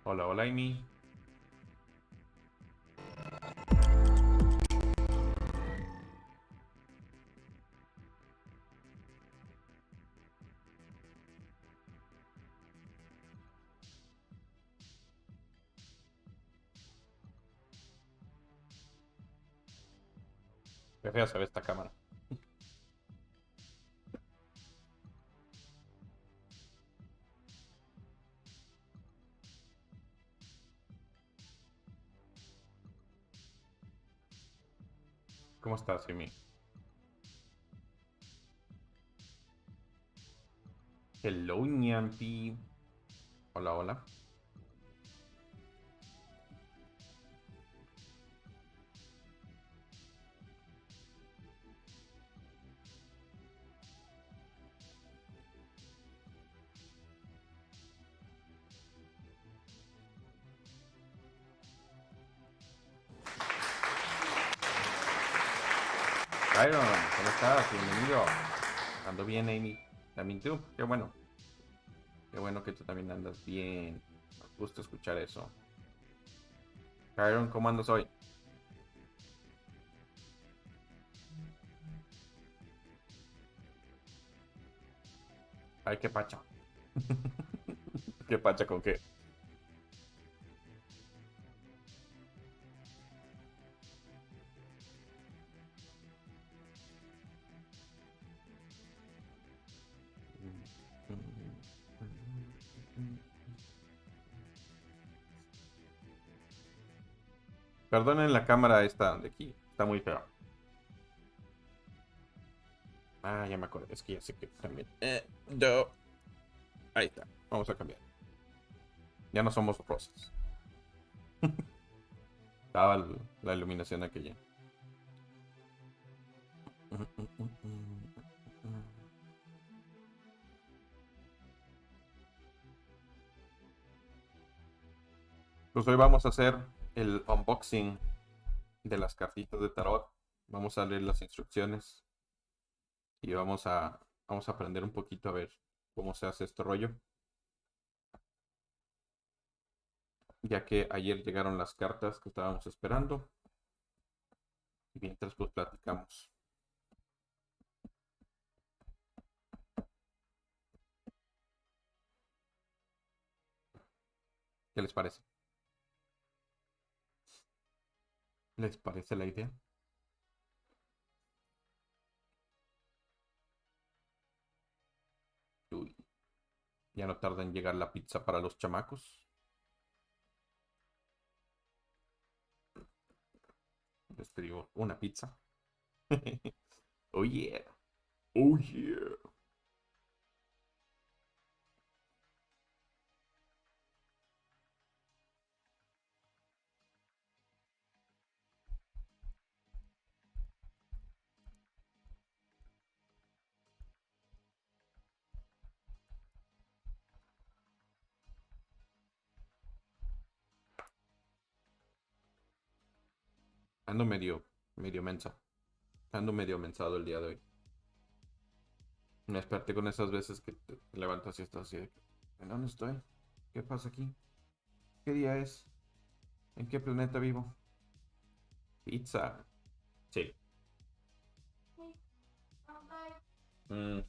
Hola, hola, Amy. Qué fea se ve esta cámara. ¿Cómo estás, Amy? Hello, ñampi. Hola, hola. Byron, ¿cómo estás? Bienvenido. Ando bien, Amy. También tú. Qué bueno. Qué bueno que tú también andas bien. Me gusta escuchar eso. Byron, ¿cómo andas hoy? Ay, qué pacha. ¿Qué pacha con qué? Perdonen la cámara esta de aquí. Está muy fea. Ah, ya me acuerdo. Es que ya sé que también. Ahí está. Vamos a cambiar. Ya no somos rosas. Estaba la iluminación aquella. Pues hoy vamos a hacer el unboxing de las cartitas de tarot. Vamos a leer las instrucciones y vamos a aprender un poquito a ver cómo se hace este rollo. Ya que ayer llegaron las cartas que estábamos esperando. Y mientras pues platicamos. ¿Qué les parece? ¿Les parece la idea? Uy, ya no tarda en llegar la pizza para los chamacos. Les pido una pizza. Oh yeah. Oh yeah. Ando medio mensa. Ando medio mensado el día de hoy. Me desperté con esas veces que te levantas y estás así de que, ¿en dónde estoy? ¿Qué pasa aquí? ¿Qué día es? ¿En qué planeta vivo? Pizza. Sí. Mm,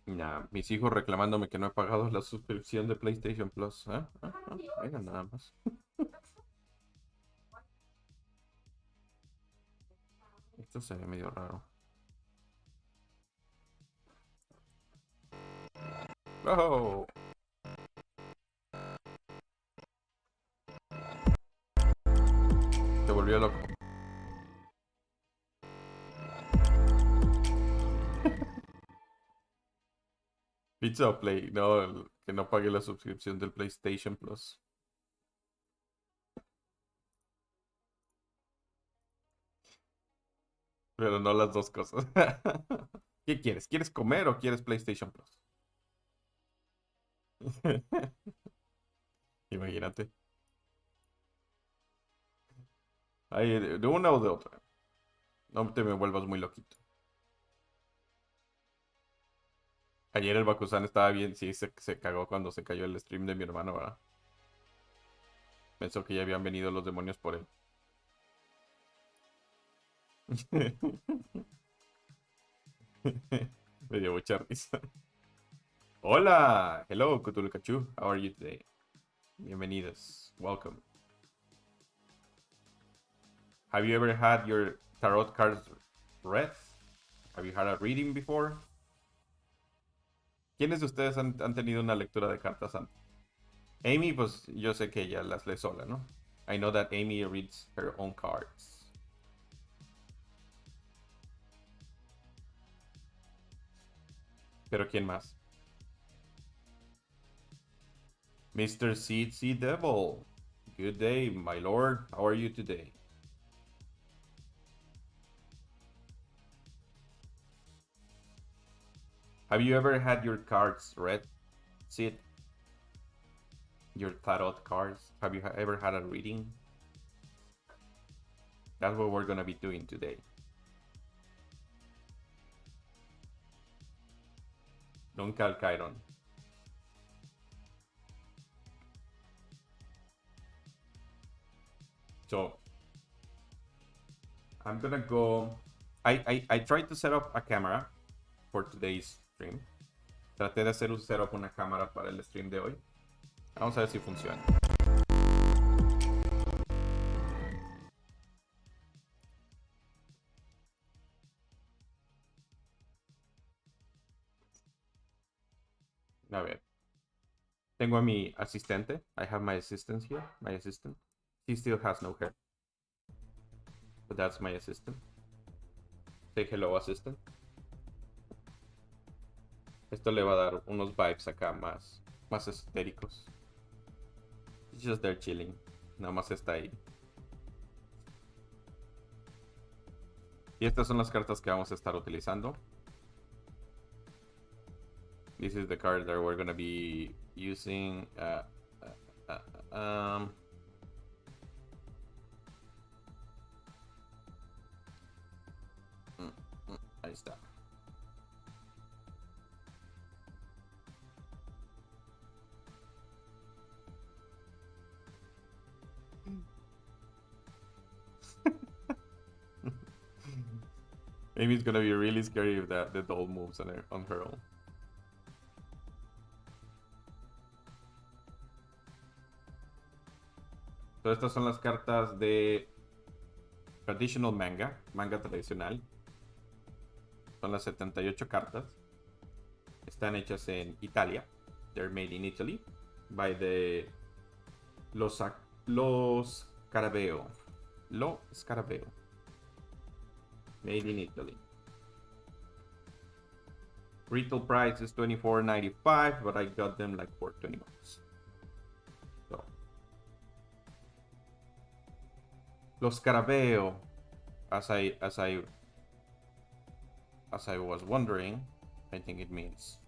nah, mis hijos reclamándome que no he pagado la suscripción de PlayStation Plus. Venga, nada más. Esto se ve medio raro. ¡Oh! Se volvió loco. Pizza o Play. No, que no pague la suscripción del PlayStation Plus. Pero no las dos cosas. ¿Qué quieres? ¿Quieres comer o quieres PlayStation Plus? Imagínate. Ahí, de una o de otra. No te me vuelvas muy loquito. Ayer el Bakusan estaba bien. Sí, se cagó cuando se cayó el stream de mi hermano, ¿verdad? Pensó que ya habían venido los demonios por él. Me dio mucha risa. Hola, hello, Cthulhu. How are you today? Bienvenidos. Welcome. Have you ever had your tarot cards read? Have you had a reading before? ¿Quiénes de ustedes han tenido una lectura de cartas antes? Amy, pues yo sé que ella las lee sola, ¿no? I know that Amy reads her own cards. Pero ¿quién más? Mr. Seed Sea Devil. Good day, my lord. How are you today? Have you ever had your cards read? Sid? Your tarot cards? Have you ever had a reading? That's what we're gonna be doing today. Nunca al Chiron. So I'm gonna go. I tried to set up a camera for today's stream. Traté de hacer un setup una cámara para el stream de hoy. Vamos a ver si funciona. A ver. Tengo a mi asistente. I have my assistant here. My assistant. He still has no hair. But that's my assistant. Say hello, assistant. Esto le va a dar unos vibes acá más esotéricos. He's just there chilling. Nada más está ahí. Y estas son las cartas que vamos a estar utilizando. This is the card that we're gonna be using. Ahí está. Maybe it's gonna be really scary if the doll moves on her own. So, estas son las cartas de Traditional manga tradicional. Son las 78 cartas. Están hechas en Italia. They're made in Italy by the Los Scarabeo. Lo Scarabeo. Made in Italy. Retail price is $24.95, but I got them like for $20. So, Los Scarabeo, as I was wondering, I think it means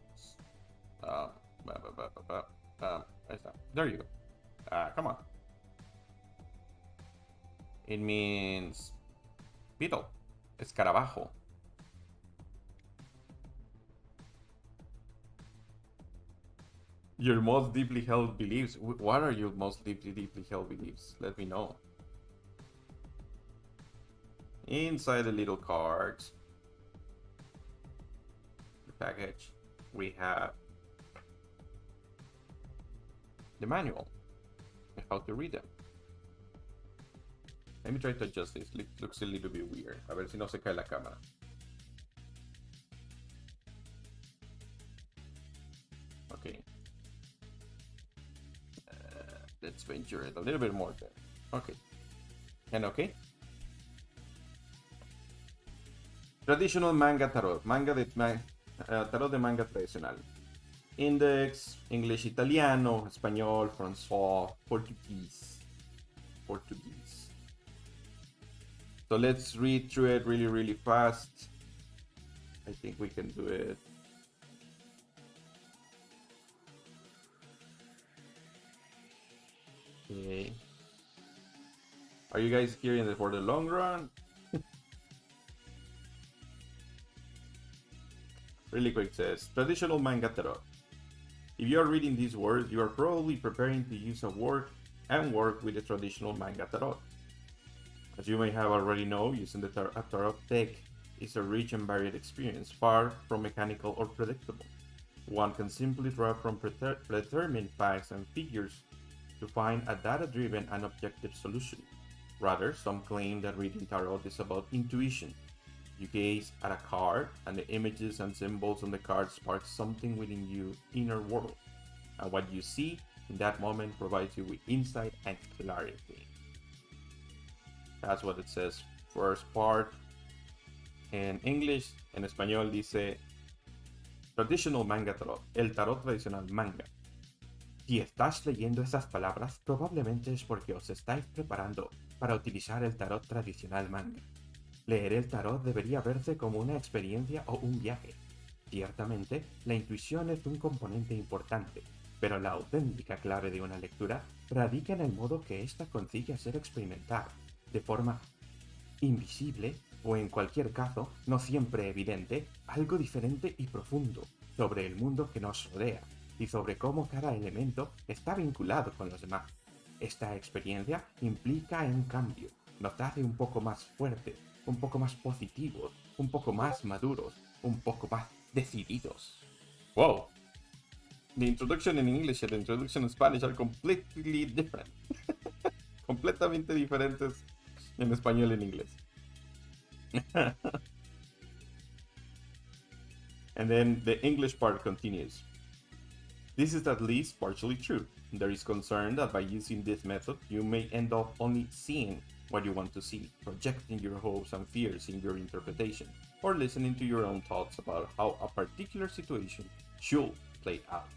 there you go. Come on. It means beetle. Escarabajo. Your most deeply held beliefs. What are your most deeply held beliefs? Let me know. Inside the little cards, the package, we have the manual and how to read them. Let me try to adjust this. It looks a little bit weird. A ver si no se cae la cámara. Okay. Let's venture it a little bit more there. Okay. And okay. Traditional manga tarot. Tarot de manga tradicional. index, English Italiano, Español, Français, Portuguese. Portuguese. So let's read through it really, really fast. I think we can do it. Okay. Are you guys here in for the long run? Really quick says, traditional manga tarot. If you are reading these words, you are probably preparing to use a word and work with the traditional manga tarot. As you may have already know, using the tarot deck is a rich and varied experience, far from mechanical or predictable. One can simply draw from predetermined facts and figures to find a data-driven and objective solution. Rather, some claim that reading tarot is about intuition. You gaze at a card, and the images and symbols on the card spark something within your inner world. And what you see in that moment provides you with insight and clarity. That's what it says. First part. En English, en español dice Traditional Manga Tarot, el tarot tradicional manga. Si estás leyendo esas palabras, probablemente es porque os estáis preparando para utilizar el tarot tradicional manga. Leer el tarot debería verse como una experiencia o un viaje. Ciertamente, la intuición es un componente importante, pero la auténtica clave de una lectura radica en el modo que ésta consigue hacer experimentar, de forma invisible o en cualquier caso, no siempre evidente, algo diferente y profundo sobre el mundo que nos rodea y sobre cómo cada elemento está vinculado con los demás. Esta experiencia implica un cambio, nos hace un poco más fuertes, un poco más positivos, un poco más maduros, un poco más decididos. Wow! The introduction in English and the introduction in Spanish are completely different. Completamente diferentes en español y en inglés. And then the English part continues. This is at least partially true. There is concern that by using this method, you may end up only seeing what you want to see, projecting your hopes and fears in your interpretation, or listening to your own thoughts about how a particular situation should play out.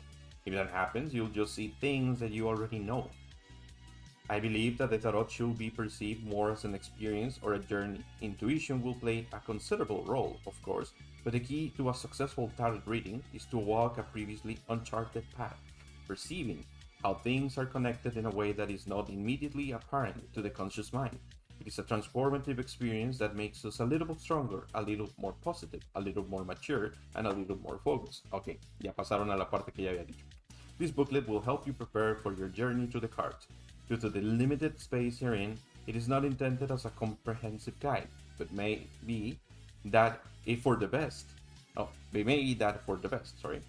If that happens, you'll just see things that you already know. I believe that the tarot should be perceived more as an experience or a journey. Intuition will play a considerable role, of course, but the key to a successful tarot reading is to walk a previously uncharted path, perceiving how things are connected in a way that is not immediately apparent to the conscious mind. It is a transformative experience that makes us a little stronger, a little more positive, a little more mature, and a little more focused. Ok, ya pasaron a la parte que ya había dicho. This booklet will help you prepare for your journey to the cards. Due to the limited space herein, it is not intended as a comprehensive guide, but may be that for the best. Sorry.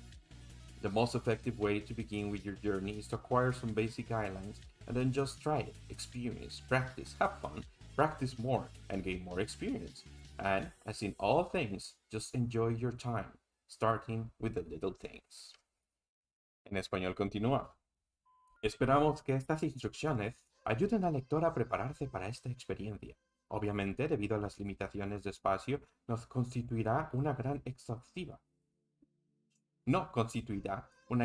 The most effective way to begin with your journey is to acquire some basic guidelines and then just try it, experience, practice, have fun, practice more, and gain more experience. And as in all things, just enjoy your time, starting with the little things. En español continúa. Esperamos que estas instrucciones ayuden al lector a prepararse para esta experiencia. Obviamente, debido a las limitaciones de espacio, no constituirá una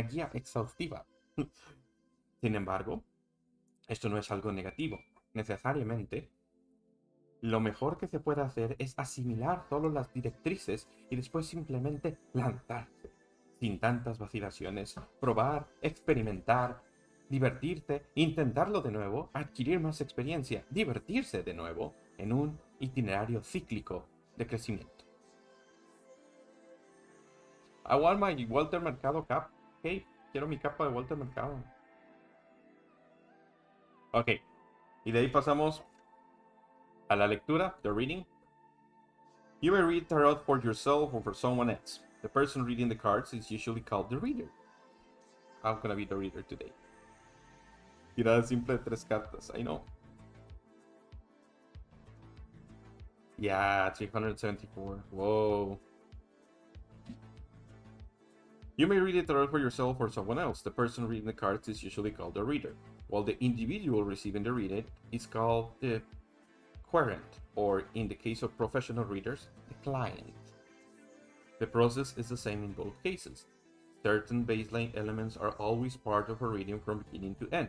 guía exhaustiva. Sin embargo, esto no es algo negativo. Necesariamente, lo mejor que se puede hacer es asimilar solo las directrices y después simplemente lanzarse, sin tantas vacilaciones, probar, experimentar, divertirse, intentarlo de nuevo, adquirir más experiencia, divertirse de nuevo, en un itinerario cíclico de crecimiento. I want my Walter Mercado cap. Hey, quiero mi capa de Walter Mercado. Ok, y de ahí pasamos a la lectura, the reading. You may read tarot for yourself or for someone else. The person reading the cards is usually called the reader. I'm gonna be the reader today. Tirada simple de 3 cartas, I know. Yeah, 374. Whoa. You may read the tarot for yourself or someone else. The person reading the cards is usually called the reader, while the individual receiving the reading is called the querent, or in the case of professional readers, the client. The process is the same in both cases. Certain baseline elements are always part of a reading from beginning to end.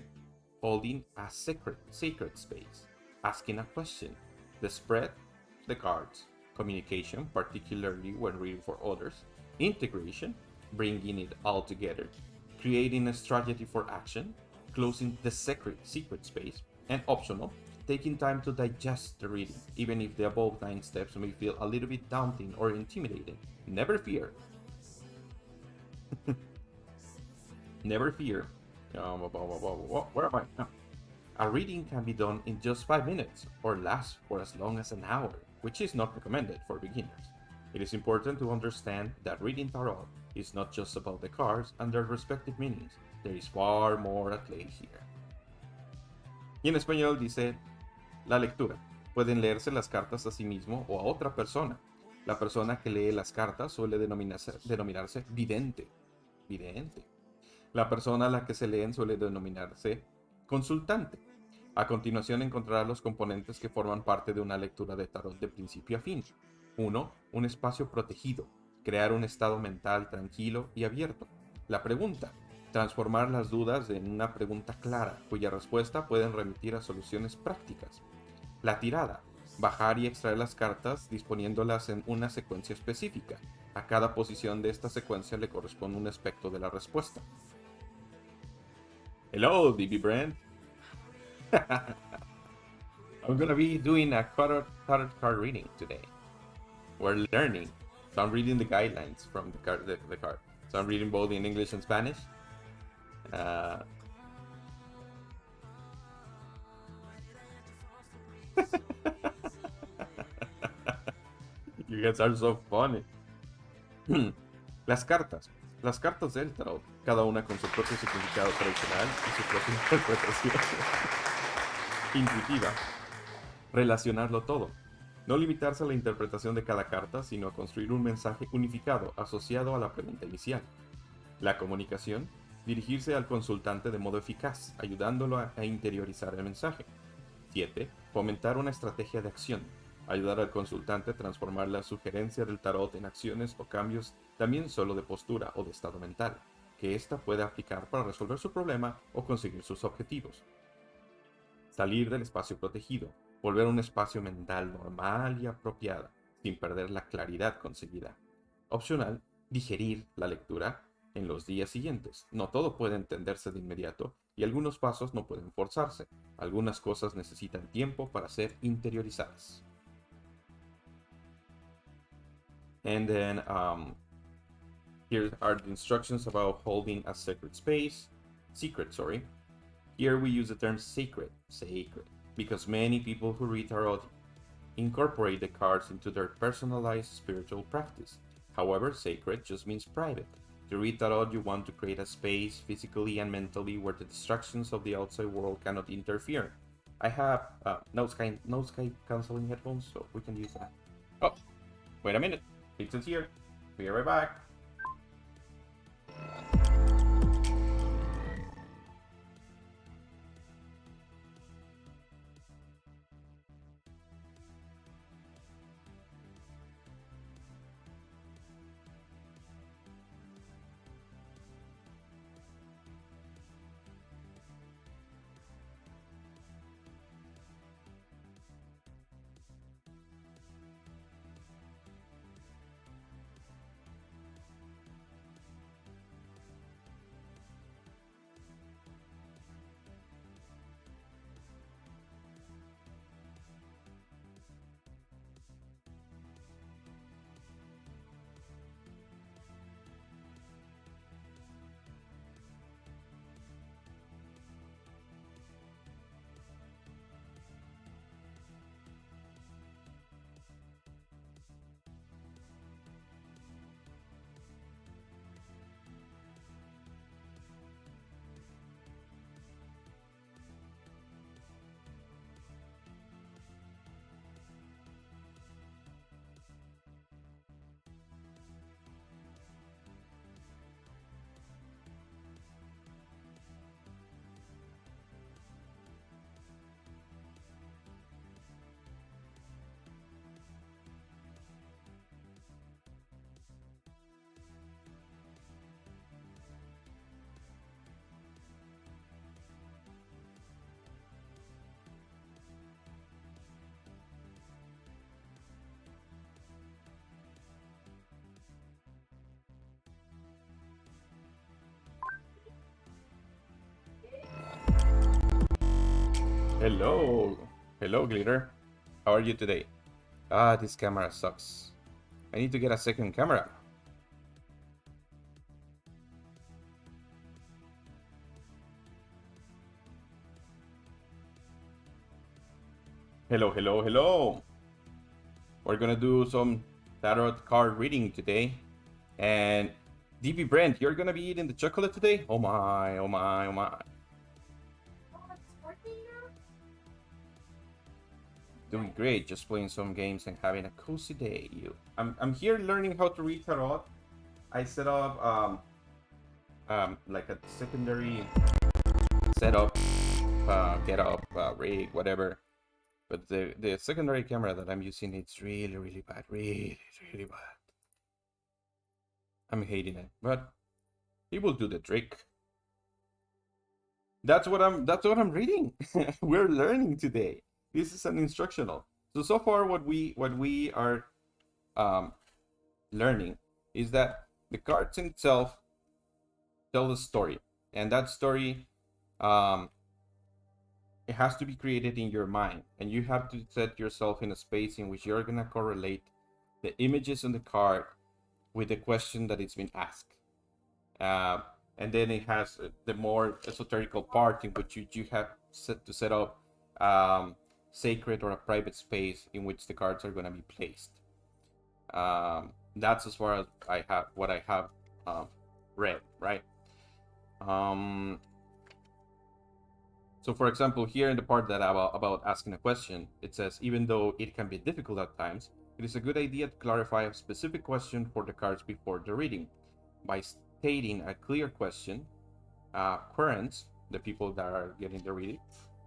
Holding a sacred space, asking a question, the spread, the cards, communication, particularly when reading for others, integration, bringing it all together, creating a strategy for action, closing the secret space, and optional, taking time to digest the reading, even if the above 9 steps may feel a little bit daunting or intimidating. Never fear. Never fear. Where am I? Oh. A reading can be done in just 5 minutes or last for as long as an hour, which is not recommended for beginners. It is important to understand that reading tarot is not just about the cards and their respective meanings. There is far more at play here. Y en español dice la lectura. Pueden leerse las cartas a sí mismo o a otra persona. La persona que lee las cartas suele denominarse vidente. Vidente. La persona a la que se leen suele denominarse consultante. A continuación encontrará los componentes que forman parte de una lectura de tarot de principio a fin. 1. Un espacio protegido. Crear un estado mental tranquilo y abierto. La pregunta. Transformar las dudas en una pregunta clara, cuya respuesta pueden remitir a soluciones prácticas. La tirada. Bajar y extraer las cartas disponiéndolas en una secuencia específica. A cada posición de esta secuencia le corresponde un aspecto de la respuesta. Hello, DB Brand. I'm gonna be doing a tarot card reading today. We're learning. So I'm reading the guidelines from the card. So I'm reading both in English and Spanish. You guys are so funny. Las cartas. Las cartas del tarot, cada una con su propio significado tradicional y su propia interpretación intuitiva. Relacionarlo todo. No limitarse a la interpretación de cada carta, sino a construir un mensaje unificado asociado a la pregunta inicial. La comunicación. Dirigirse al consultante de modo eficaz, ayudándolo a interiorizar el mensaje. 7. Fomentar una estrategia de acción. Ayudar al consultante a transformar la sugerencia del tarot en acciones o cambios también solo de postura o de estado mental, que ésta pueda aplicar para resolver su problema o conseguir sus objetivos. Salir del espacio protegido, volver a un espacio mental normal y apropiado, sin perder la claridad conseguida. Opcional, digerir la lectura en los días siguientes. No todo puede entenderse de inmediato y algunos pasos no pueden forzarse. Algunas cosas necesitan tiempo para ser interiorizadas. And then here are the instructions about holding a secret, sorry. Here we use the term sacred, because many people who read tarot incorporate the cards into their personalized spiritual practice. However, sacred just means private. To read tarot, you want to create a space physically and mentally where the distractions of the outside world cannot interfere. I have no sky canceling headphones, so we can use that. Oh, wait a minute. Pizza's here. Be right back. Hello. Hello, Glitter. How are you today? Ah, this camera sucks. I need to get a second camera. Hello, hello, hello. We're gonna do some tarot card reading today. And DP Brent, you're gonna be eating the chocolate today? Oh my, oh my, oh my. Doing great, just playing some games and having a cozy day. I'm here learning how to read tarot. I set up like a secondary setup, get up, rig, whatever. But the secondary camera that I'm using, it's really bad, really bad. I'm hating it, but it will do the trick. That's what I'm reading. We're learning today. This is an instructional. So far what we are um, learning is that the cards in itself tell a story, and that story um, it has to be created in your mind, and you have to set yourself in a space in which you're gonna correlate the images on the card with the question that it's been asked. Uh, and then it has the more esoterical part in which you have set up sacred or a private space in which the cards are going to be placed. That's as far as I have what I have read, right? So for example, here in the part that about asking a question, it says, even though it can be difficult at times, it is a good idea to clarify a specific question for the cards before the reading. By stating a clear question, querents, the people that are getting the reading,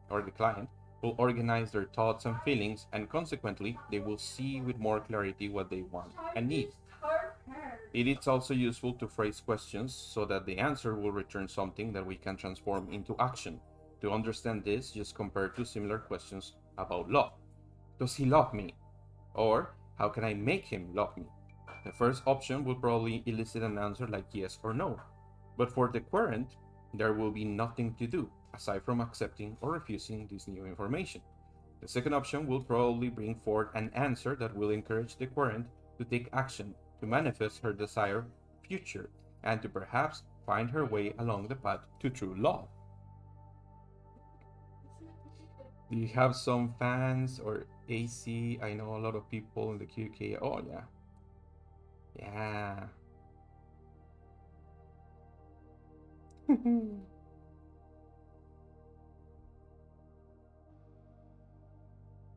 or the client, will organize their thoughts and feelings, and consequently, they will see with more clarity what they want and need. It is also useful to phrase questions so that the answer will return something that we can transform into action. To understand this, just compare two similar questions about love. Does he love me? Or how can I make him love me? The first option will probably elicit an answer like yes or no. But for the querent, there will be nothing to do aside from accepting or refusing this new information. The second option will probably bring forth an answer that will encourage the querent to take action, to manifest her desired future, and to perhaps find her way along the path to true love. Do you have some fans or AC? I know a lot of people in the QK. Oh, yeah. Yeah.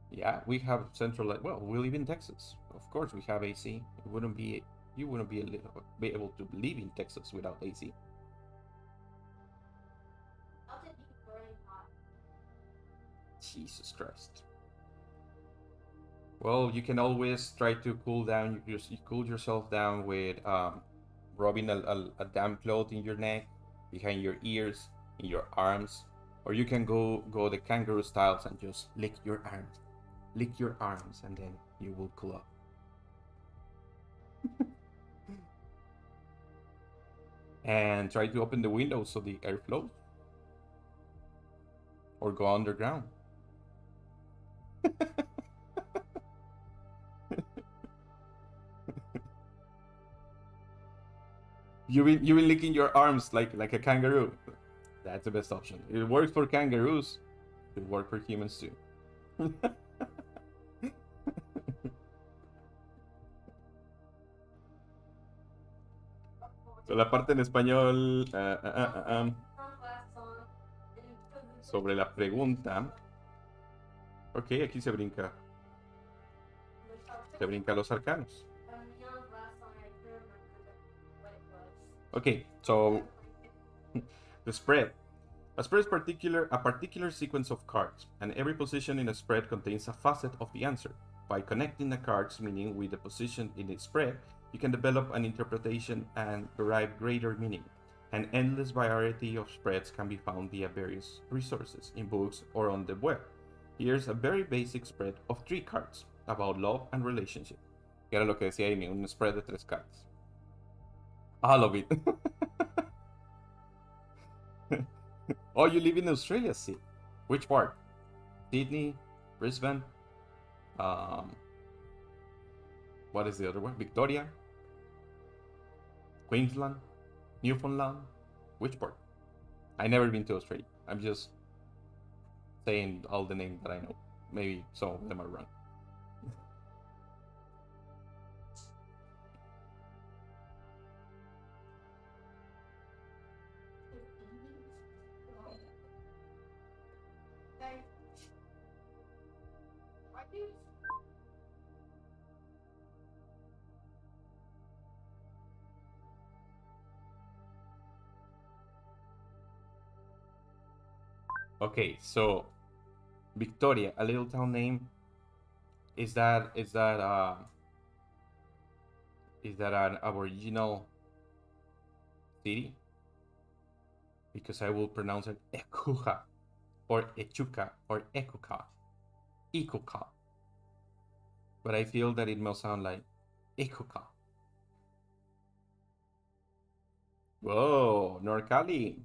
Yeah, we have central. Well, we live in Texas. Of course, we have AC. It wouldn't be you wouldn't be able to live in Texas without AC. Jesus Christ. Well, you can always try to cool down. You cool yourself down with rubbing a damp cloth in your neck, behind your ears, in your arms, or you can go the kangaroo styles and just lick your arms, and then you will cool up. And try to open the window so the air flows, or go underground. You've been licking your arms like a kangaroo. That's the best option. It works for kangaroos. It works for humans too. So la parte en español sobre la pregunta. Ok, aquí se brinca. Se brinca los arcanos. Okay, so the spread. A spread is a particular sequence of cards, and every position in a spread contains a facet of the answer. By connecting the cards, meaning with the position in the spread, you can develop an interpretation and derive greater meaning. An endless variety of spreads can be found via various resources, in books or on the web. Here's a very basic spread of 3 cards about love and relationship. Que era lo que decía Amy, un spread de 3 cartas. All of it. Oh, you live in Australia, see? Which part? Sydney, Brisbane. Um, what is the other one? Victoria, Queensland, Newfoundland. Which part? I never been to Australia. I'm just saying all the names that I know. Maybe some of them are wrong. Okay, so Victoria, a little town name. Is that an Aboriginal city? Because I will pronounce it Ekuha or Echuca or Ekuka, Ikuka. But I feel that it must sound like Ikuka. Whoa, Norcali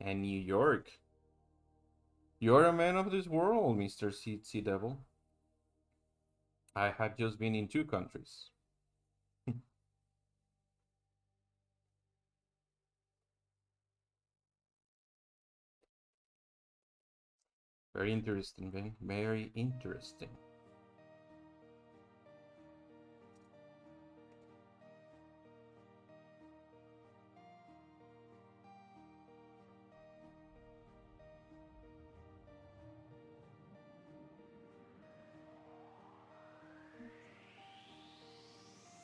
and New York. You're a man of this world, Mr. Sea Devil. I have just been in 2 countries. Very interesting, man. Very interesting.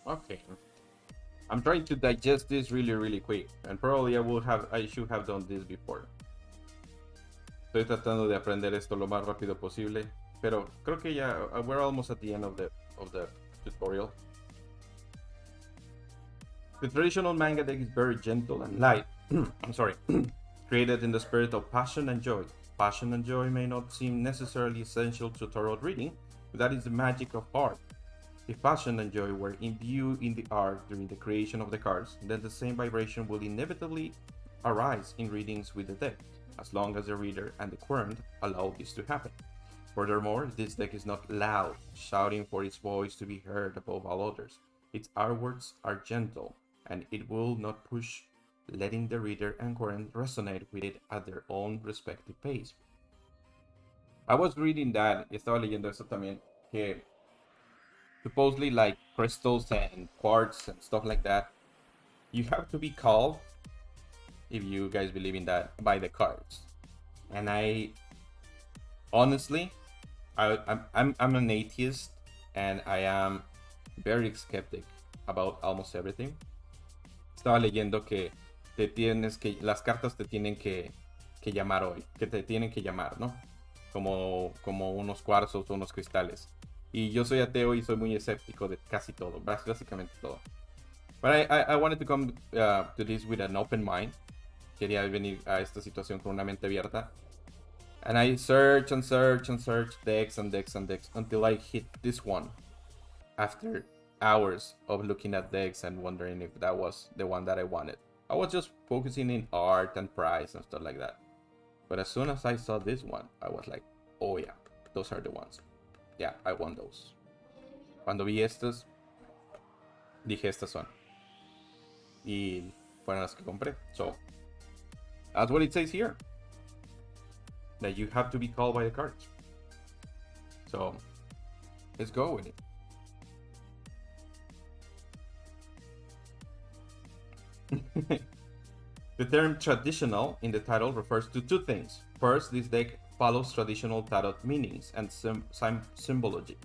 Okay. I'm trying to digest this really, really quick. And probably I should have done this before. Estoy tratando de aprender esto lo más rápido posible. Pero creo que ya, we're almost at the end of the tutorial. The traditional manga deck is very gentle and light. I'm sorry. Created in the spirit of passion and joy. Passion and joy may not seem necessarily essential to tarot reading, but that is the magic of art. If passion and joy were imbued in the art during the creation of the cards, then the same vibration will inevitably arise in readings with the deck, as long as the reader and the querent allow this to happen. Furthermore, this deck is not loud, shouting for its voice to be heard above all others. Its artworks are gentle, and it will not push, letting the reader and querent resonate with it at their own respective pace. I was reading that, estaba leyendo eso también, que supposedly like crystals and quartz and stuff like that, you have to be called, if you guys believe in that, by the cards. And I honestly, I'm an atheist, and I am very skeptic about almost everything. Estaba leyendo que las cartas te tienen que llamar hoy, que te tienen que llamar, ¿no? Como unos cuarzos o unos cristales. Y yo soy ateo y soy muy escéptico de casi todo, básicamente todo. But I wanted to come to this with an open mind. Quería venir a esta situación con una mente abierta. And I search and search and search decks and decks and decks until I hit this one. After hours of looking at decks and wondering if that was the one that I wanted. I was just focusing in art and price and stuff like that. But as soon as I saw this one, I was like, oh yeah, those are the ones. Yeah, I want those. Cuando vi estas, dije estas son. Y fueron las que compré. So, that's what it says here. That you have to be called by the cards. So, let's go with it. The term traditional in the title refers to 2 things. First, this deck follows traditional tarot meanings and symbology.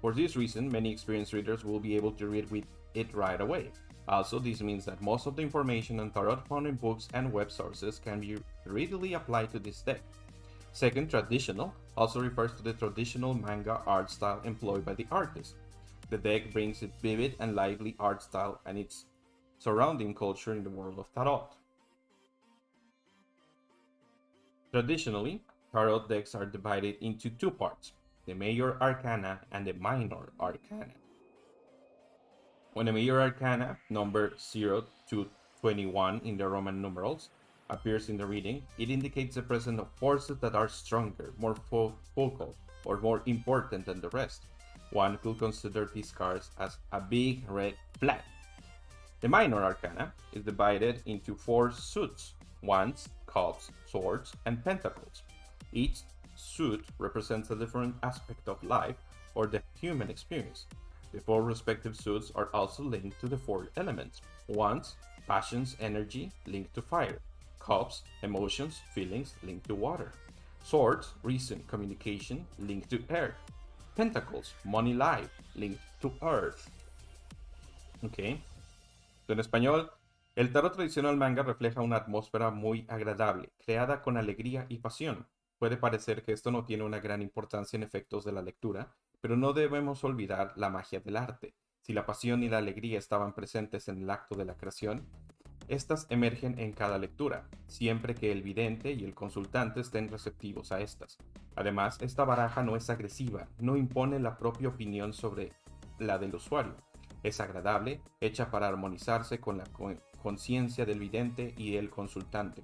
For this reason, many experienced readers will be able to read with it right away. Also, this means that most of the information on tarot found in books and web sources can be readily applied to this deck. Second, traditional also refers to the traditional manga art style employed by the artist. The deck brings its vivid and lively art style and its surrounding culture in the world of tarot. Traditionally, tarot decks are divided into 2 parts, the major arcana and the minor arcana. When the major arcana, number 0 to 21 in the Roman numerals, appears in the reading, it indicates the presence of forces that are stronger, more focal, or more important than the rest. One could consider these cards as a big red flag. The minor arcana is divided into 4 suits: wands, cups, swords, and pentacles. Each suit represents a different aspect of life or the human experience. The 4 respective suits are also linked to the 4 elements: wands, passions, energy, linked to fire; cups, emotions, feelings, linked to water; swords, reason, communication, linked to air; pentacles, money, life, linked to earth. Ok. En español, el tarot tradicional manga refleja una atmósfera muy agradable, creada con alegría y pasión. Puede parecer que esto no tiene una gran importancia en efectos de la lectura, pero no debemos olvidar la magia del arte. Si la pasión y la alegría estaban presentes en el acto de la creación, estas emergen en cada lectura, siempre que el vidente y el consultante estén receptivos a estas. Además, esta baraja no es agresiva, no impone la propia opinión sobre la del usuario. Es agradable, hecha para armonizarse con la conciencia del vidente y el consultante.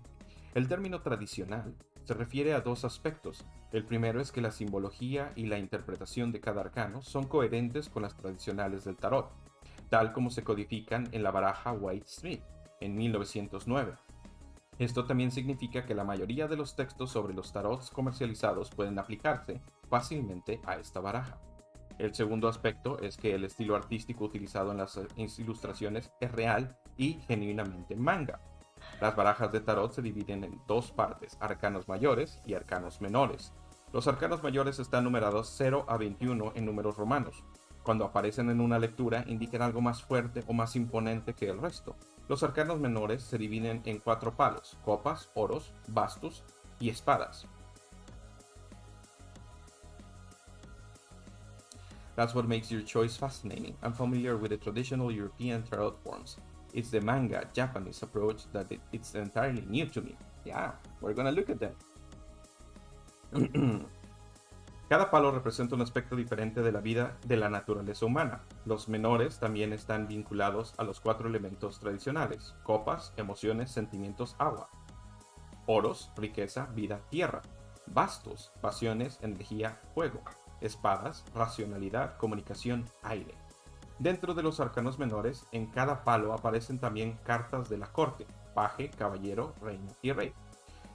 El término tradicional se refiere a 2 aspectos. El primero es que la simbología y la interpretación de cada arcano son coherentes con las tradicionales del tarot, tal como se codifican en la baraja White Smith en 1909. Esto también significa que la mayoría de los textos sobre los tarots comercializados pueden aplicarse fácilmente a esta baraja. El segundo aspecto es que el estilo artístico utilizado en las ilustraciones es real y genuinamente manga. Las barajas de tarot se dividen en 2 partes: arcanos mayores y arcanos menores. Los arcanos mayores están numerados 0 a 21 en números romanos. Cuando aparecen en una lectura, indican algo más fuerte o más imponente que el resto. Los arcanos menores se dividen en 4 palos: copas, oros, bastos y espadas. That's what makes your choice fascinating. I'm familiar with the traditional European tarot forms. It's the manga Japanese approach that it's entirely new to me. Yeah, we're gonna look at that. Cada palo representa un aspecto diferente de la vida de la naturaleza humana. Los menores también están vinculados a los 4 elementos tradicionales: copas, emociones, sentimientos, agua; oros, riqueza, vida, tierra; bastos, pasiones, energía, fuego; espadas, racionalidad, comunicación, aire. Dentro de los arcanos menores, en cada palo aparecen también cartas de la corte: paje, caballero, reina y rey.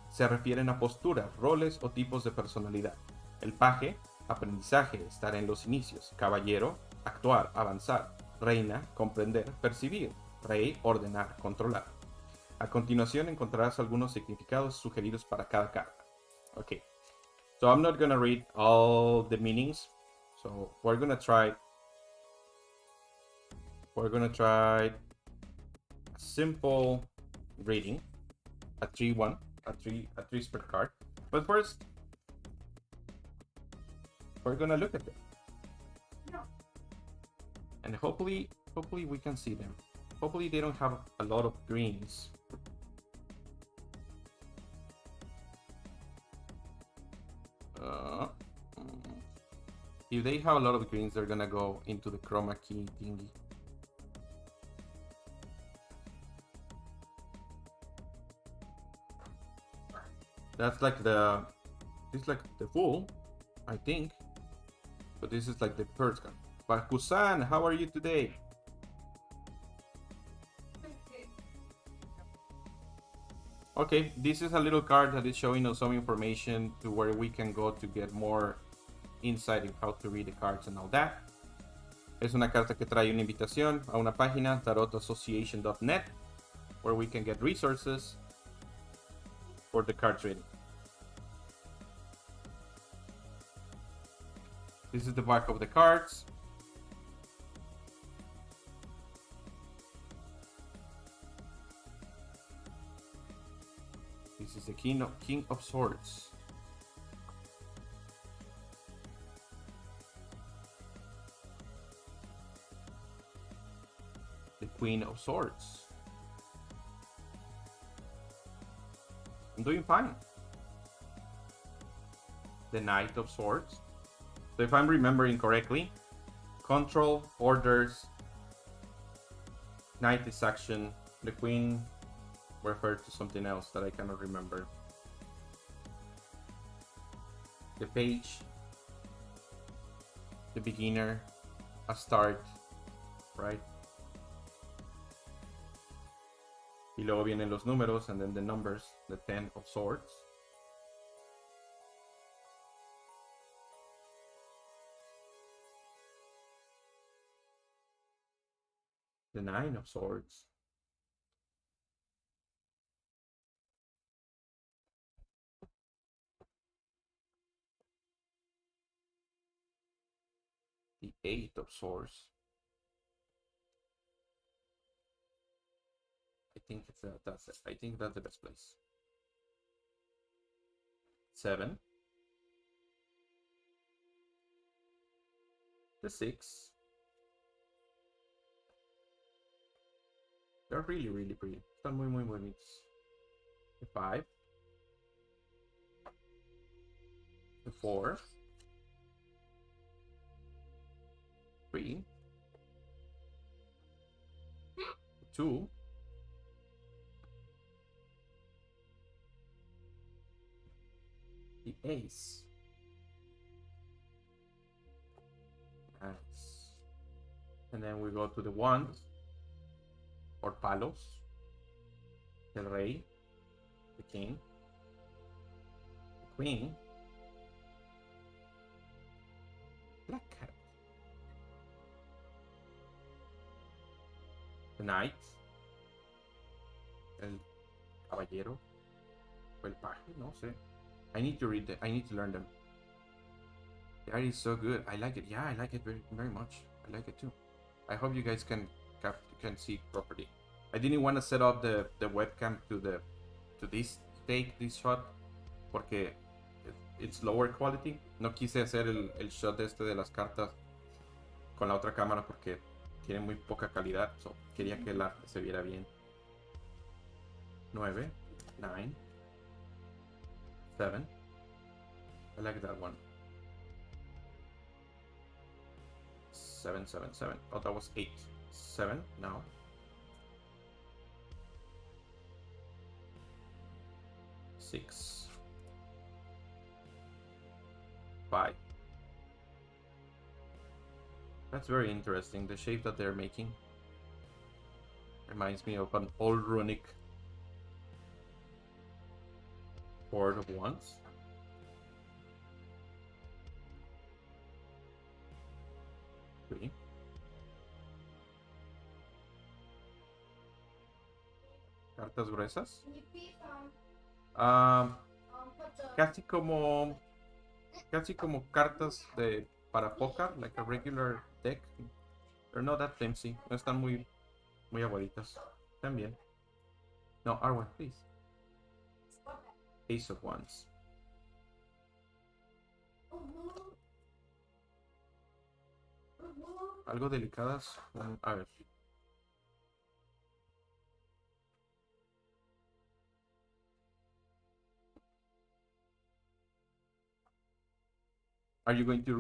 Se refieren a posturas, roles o tipos de personalidad. El paje, aprendizaje, estar en los inicios; caballero, actuar, avanzar; reina, comprender, percibir; rey, ordenar, controlar. A continuación encontrarás algunos significados sugeridos para cada carta. Okay, so I'm not gonna read all the meanings. So we're gonna try a simple reading, a 3-1, a 3 per card. But first, we're gonna look at them, and hopefully we can see them. Hopefully they don't have a lot of greens. If they have a lot of greens, they're gonna go into the chroma key thingy. That's like this is like the full, I think. But this is like the first one. Bakusan, how are you today? Okay, this is a little card that is showing us some information to where we can go to get more insight in how to read the cards and all that. Es una carta que trae una invitación a una página, tarotassociation.net, where we can get resources for the card reading. This is the back of the cards. This is the King of Swords. The Queen of Swords. I'm doing fine. The Knight of Swords. So if I'm remembering correctly, control, orders, Knight is action, the Queen refer to something else that I cannot remember. The page, the beginner, a start, right? Y luego vienen los números, and then the numbers, the 10 of swords. The 9 of swords. The 8 of swords. I think that's it. I think that's the best place. 7. The 6. They're really, really pretty. Están muy, muy bonitos. The 5. The 4. 3. 2. The ace. Nice. And then we go to the 1 or palos. The rey. The king. The queen. Black cat. The knight. El caballero. O el paje, no sé. I need to read them. I need to learn them. That is so good. I like it. Yeah, I like it very, very much. I like it too. I hope you guys can see properly. I didn't want to set up the webcam to this shot porque it's lower quality. No quise hacer el shot este de las cartas con la otra cámara porque tiene muy poca calidad. So quería que el arte se viera bien. 9, 9, 7. I like that one. 7, 7, 7. Oh, that was 8. 7 now. 6. 5. That's very interesting. The shape that they're making reminds me of an old runic board of wands. 3. Cartas gruesas. Casi como cartas para póker, like a regular deck. They're not that flimsy. No están muy aguaditas. Están bien. No, Arwen, please. Ace of Wands. Algo delicadas. A ver. Are you going to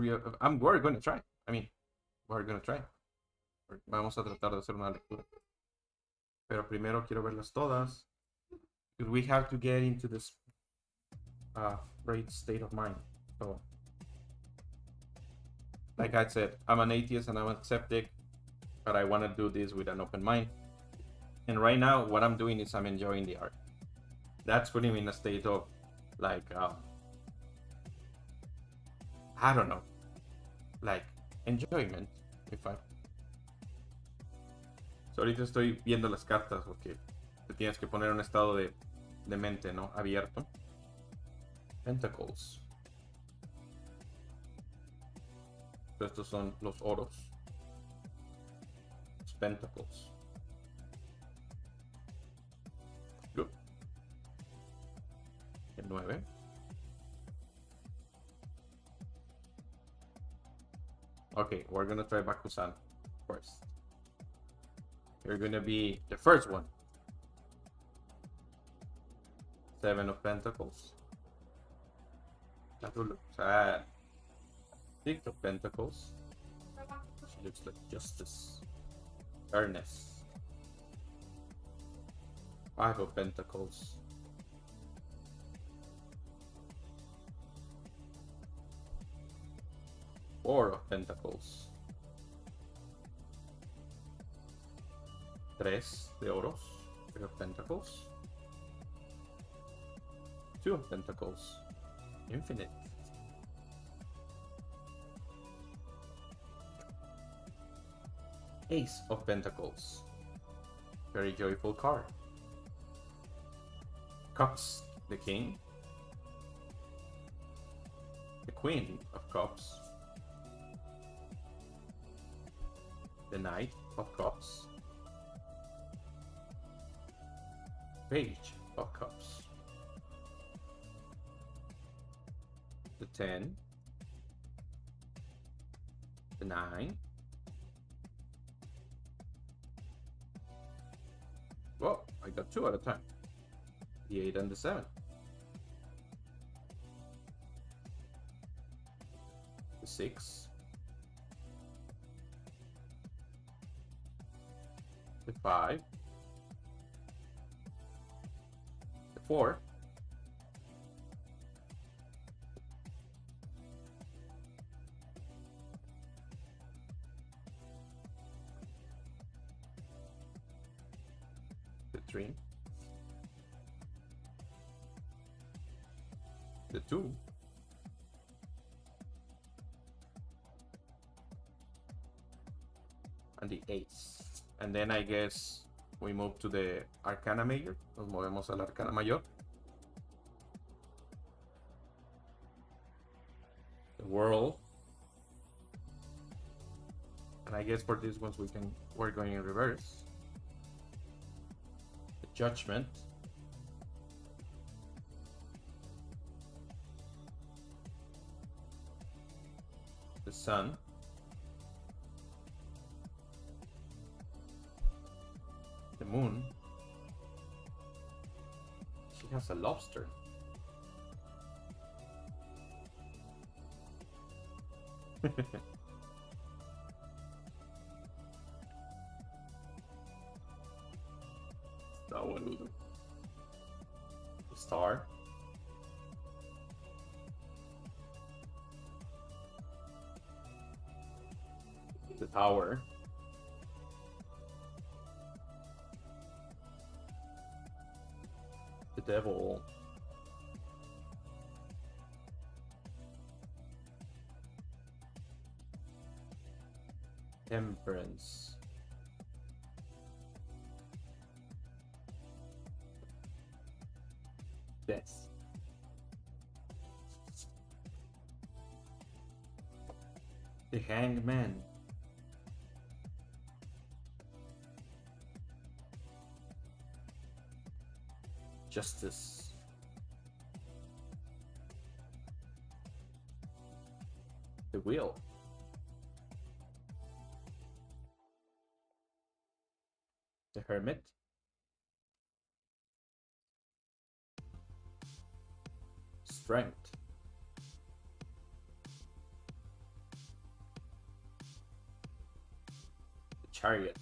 we're going to try. I mean, we're going to try. Vamos a tratar de hacer una lectura. Pero primero quiero verlas todas. Because we have to get into this great state of mind. So, like I said, I'm an atheist and I'm a skeptic, but I want to do this with an open mind. And right now, what I'm doing is I'm enjoying the art. That's putting me in a state of, like, I don't know, like, enjoyment. So ahorita estoy viendo las cartas porque te tienes que poner en un estado de mente, ¿no? Abierto. Pentacles. Estos son los oros. Los pentacles. Good. El 9. Okay, we're gonna try Bakusan first. You're gonna be the first one. 7 of Pentacles. That will look sad. 6 of Pentacles. She looks like justice. Fairness. 5 of Pentacles. Four of Pentacles. Tres de oros. 3 of Pentacles. 2 of Pentacles. Infinite. Ace of Pentacles. Very joyful card. Cups, the King. The Queen of Cups. The Knight of Cups. Page of Cups. The 10. The 9. Whoa, I got 2 at a time. The 8 and the 7. The 6. The 5. The 4. The 3. The 2. And the ace. And then I guess we move to the Arcana Major. Nos movemos al Arcana Mayor. The World. And I guess for these ones we're going in reverse. The Judgment. The Sun. The Moon. She has a lobster. Está boludo. The Star. The Tower. The Devil. Temperance. Death. The Hanged Man. Justice. The Wheel. The Hermit. Strength. The Chariot.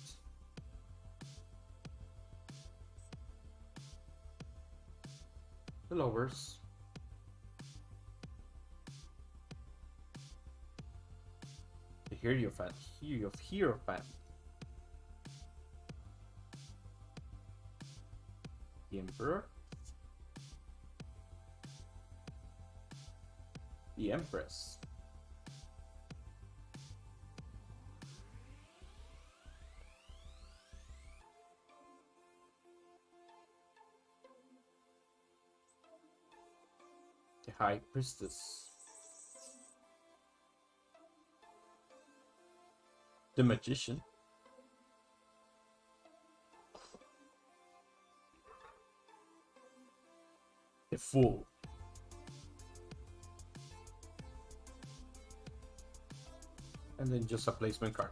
The Lovers. The Hierophant. Hierophant. The Emperor. The Empress. The High Priestess. The Magician. The Fool. And then just a placement card.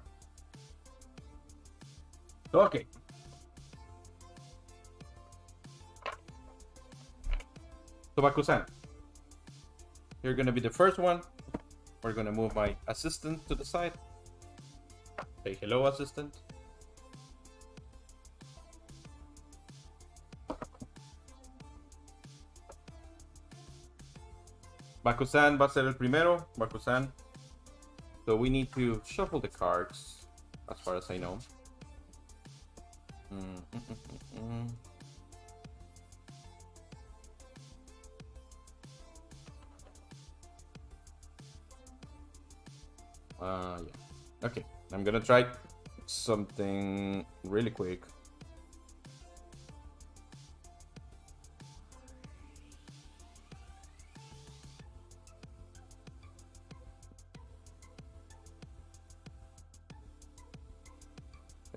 Okay. So Bakusan, you're gonna be the first one. We're gonna move my assistant to the side. Say hello, assistant. Bakusan va a ser el primero. Bakusan. So we need to shuffle the cards, as far as I know. Yeah. Okay, I'm gonna try something really quick.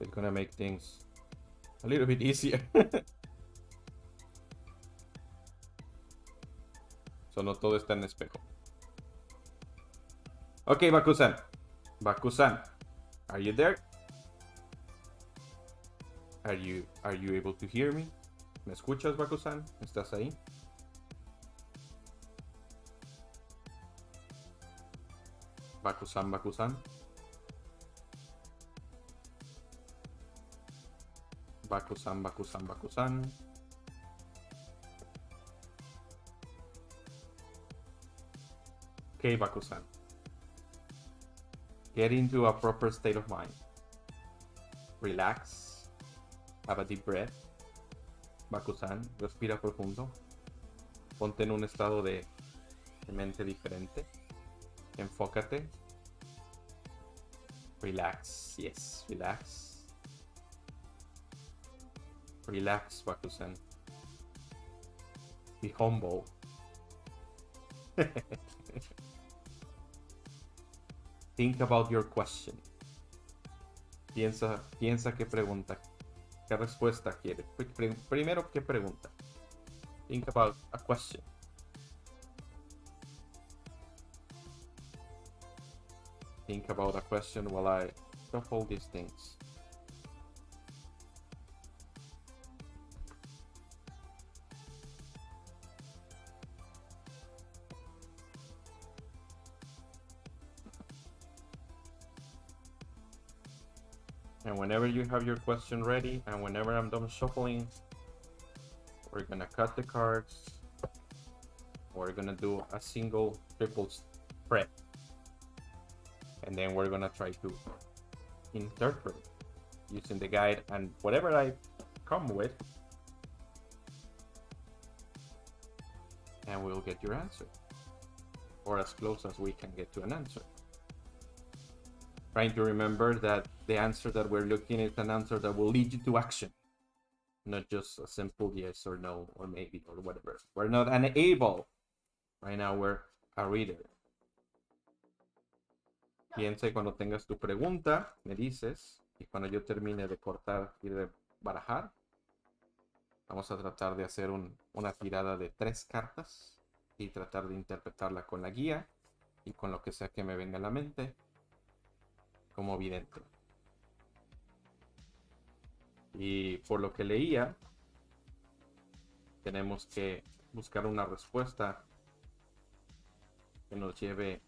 It's gonna make things a little bit easier. So no todo está en espejo. Okay, Bakusan. Bakusan, are you there? Are you able to hear me? ¿Me escuchas, Bakusan? ¿Estás ahí? Bakusan, Bakusan. Bakusan, Bakusan, Bakusan. Okay, Bakusan. Get into a proper state of mind. Relax. Have a deep breath. Bakusan, respira profundo. Ponte en un estado de mente diferente. Enfócate. Relax. Yes, relax. Relax, Bakusan. Be humble. Think about your question. Piensa qué pregunta, qué respuesta quiere. Primero, ¿qué pregunta? Think about a question. Think about a question while I shuffle these things. And whenever you have your question ready, and whenever I'm done shuffling, we're gonna cut the cards. We're gonna do a single triple spread. And then we're gonna try to interpret using the guide and whatever I come with. And we'll get your answer. Or as close as we can get to an answer. Trying to remember that the answer that we're looking at is an answer that will lead you to action. Not just a simple yes or no or maybe or whatever. We're not unable. Right now we're a reader. Piensa y cuando tengas tu pregunta, me dices. Y cuando yo termine de cortar y de barajar, vamos a tratar de hacer una tirada de 3 cartas y tratar de interpretarla con la guía y con lo que sea que me venga a la mente como vidente. Y por lo que leía, tenemos que buscar una respuesta que nos lleve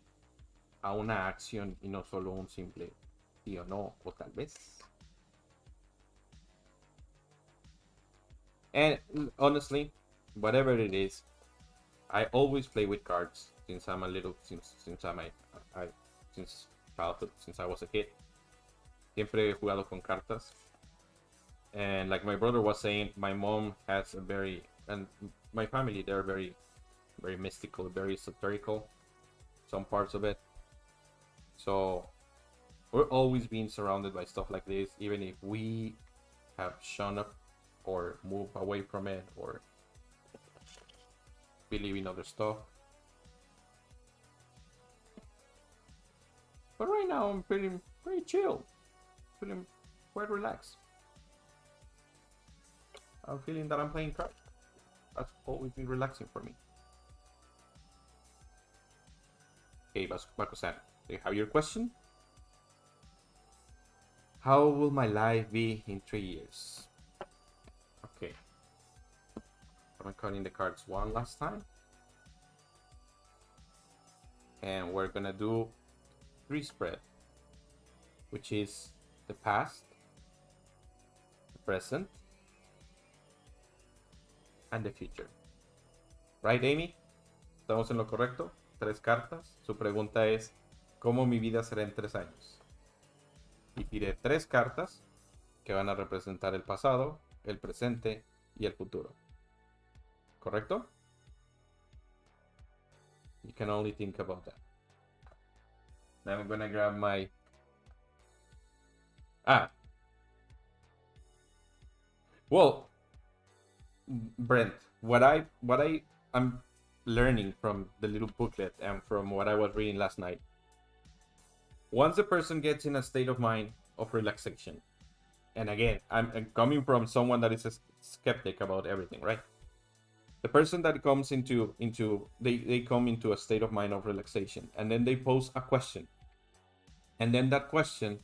a una acción y no solo un simple sí o no o tal vez. And honestly, whatever it is, I always play with cards since I'm a little since childhood, since I was a kid. Siempre he jugado con cartas. And like my brother was saying, my mom has a very, and my family, they're very, very mystical, very esoterical, some parts of it. So we're always being surrounded by stuff like this, even if we have shown up or moved away from it or believe in other stuff. But right now I'm feeling pretty chill, feeling quite relaxed. I'm feeling that I'm playing cards. That's always been relaxing for me. Okay, Bakusan, do you have your question? How will my life be in 3 years? Okay. I'm cutting the cards one last time. And we're gonna do 3 spread, which is the past, the present, and the future. Right, Amy? ¿Estamos en lo correcto? tres cartas. Su pregunta es, ¿cómo mi vida será en 3 años? Y pide 3 cartas que van a representar el pasado, el presente y el futuro. ¿Correcto? You can only think about that. Now I'm gonna grab my... Well, Brent, I'm learning from the little booklet and from what I was reading last night. Once the person gets in a state of mind of relaxation, and again, I'm coming from someone that is a skeptic about everything, right? The person that comes they come into a state of mind of relaxation, and then they pose a question, and then that question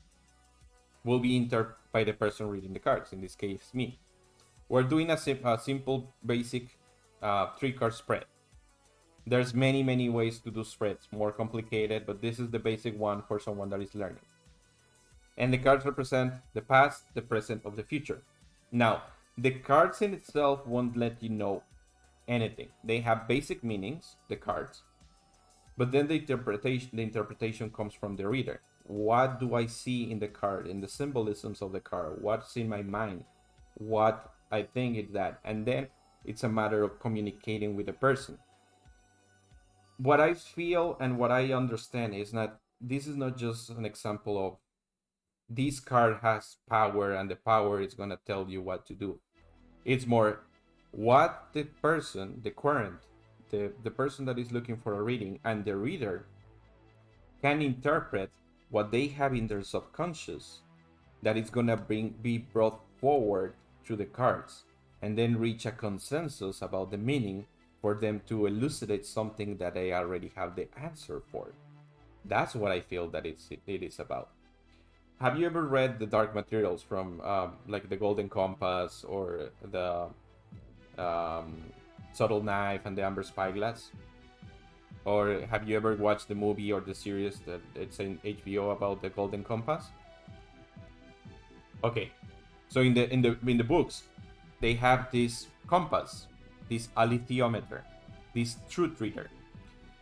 will be entered by the person reading the cards, in this case me. We're doing a simple basic 3-card spread. There's many ways to do spreads, more complicated, but this is the basic one for someone that is learning. And the cards represent the past, the present, of the future. Now, the cards in itself won't let you know anything. They have basic meanings, the cards, but then the interpretation comes from the reader. What do I see in the card, in the symbolisms of the card? What's in my mind? What I think is that? And then it's a matter of communicating with the person. What I feel and what I understand is that this is not just an example of this card has power and the power is going to tell you what to do. It's more what the person, the person that is looking for a reading and the reader can interpret what they have in their subconscious that is going to be brought forward through the cards, and then reach a consensus about the meaning for them to elucidate something that they already have the answer for. That's what I feel that it is about. Have you ever read the Dark Materials from like the Golden Compass or the Subtle Knife and the Amber Spyglass? Or have you ever watched the movie or the series that it's in HBO about the Golden Compass? Okay, so in the books, they have this compass, this alethiometer, this truth reader,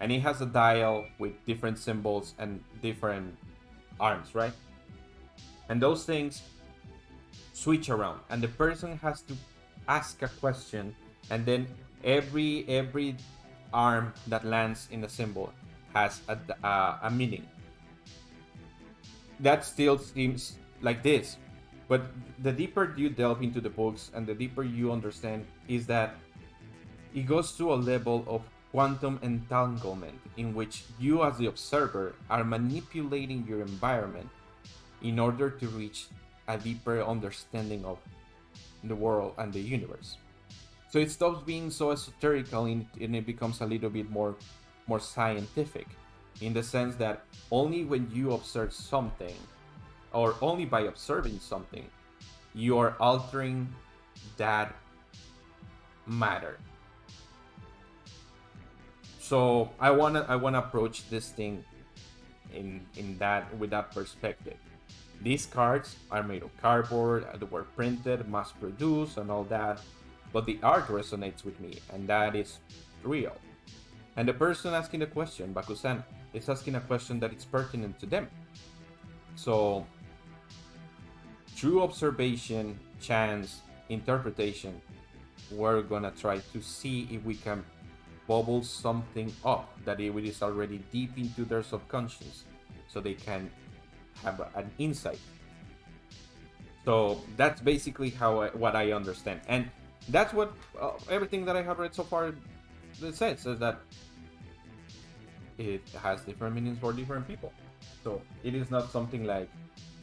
and it has a dial with different symbols and different arms, right? And those things switch around, and the person has to ask a question, and then every arm that lands in the symbol has a meaning. That still seems like this, but the deeper you delve into the books and the deeper you understand is that it goes to a level of quantum entanglement in which you as the observer are manipulating your environment in order to reach a deeper understanding of the world and the universe. So it stops being so esoterical and it becomes a little bit more scientific, in the sense that only when you observe something, or only by observing something, you are altering that matter. So I wanna approach this thing with that perspective. These cards are made of cardboard, they were printed, mass produced, and all that, but the art resonates with me, and that is real. And the person asking the question, Bakusan, is asking a question that is pertinent to them. So, through observation, chance, interpretation, we're gonna try to see if we can bubble something up that it is already deep into their subconscious, so they can have an insight. So that's basically what I understand, and that's what everything that I have read so far says, is that it has different meanings for different people. So it is not something like,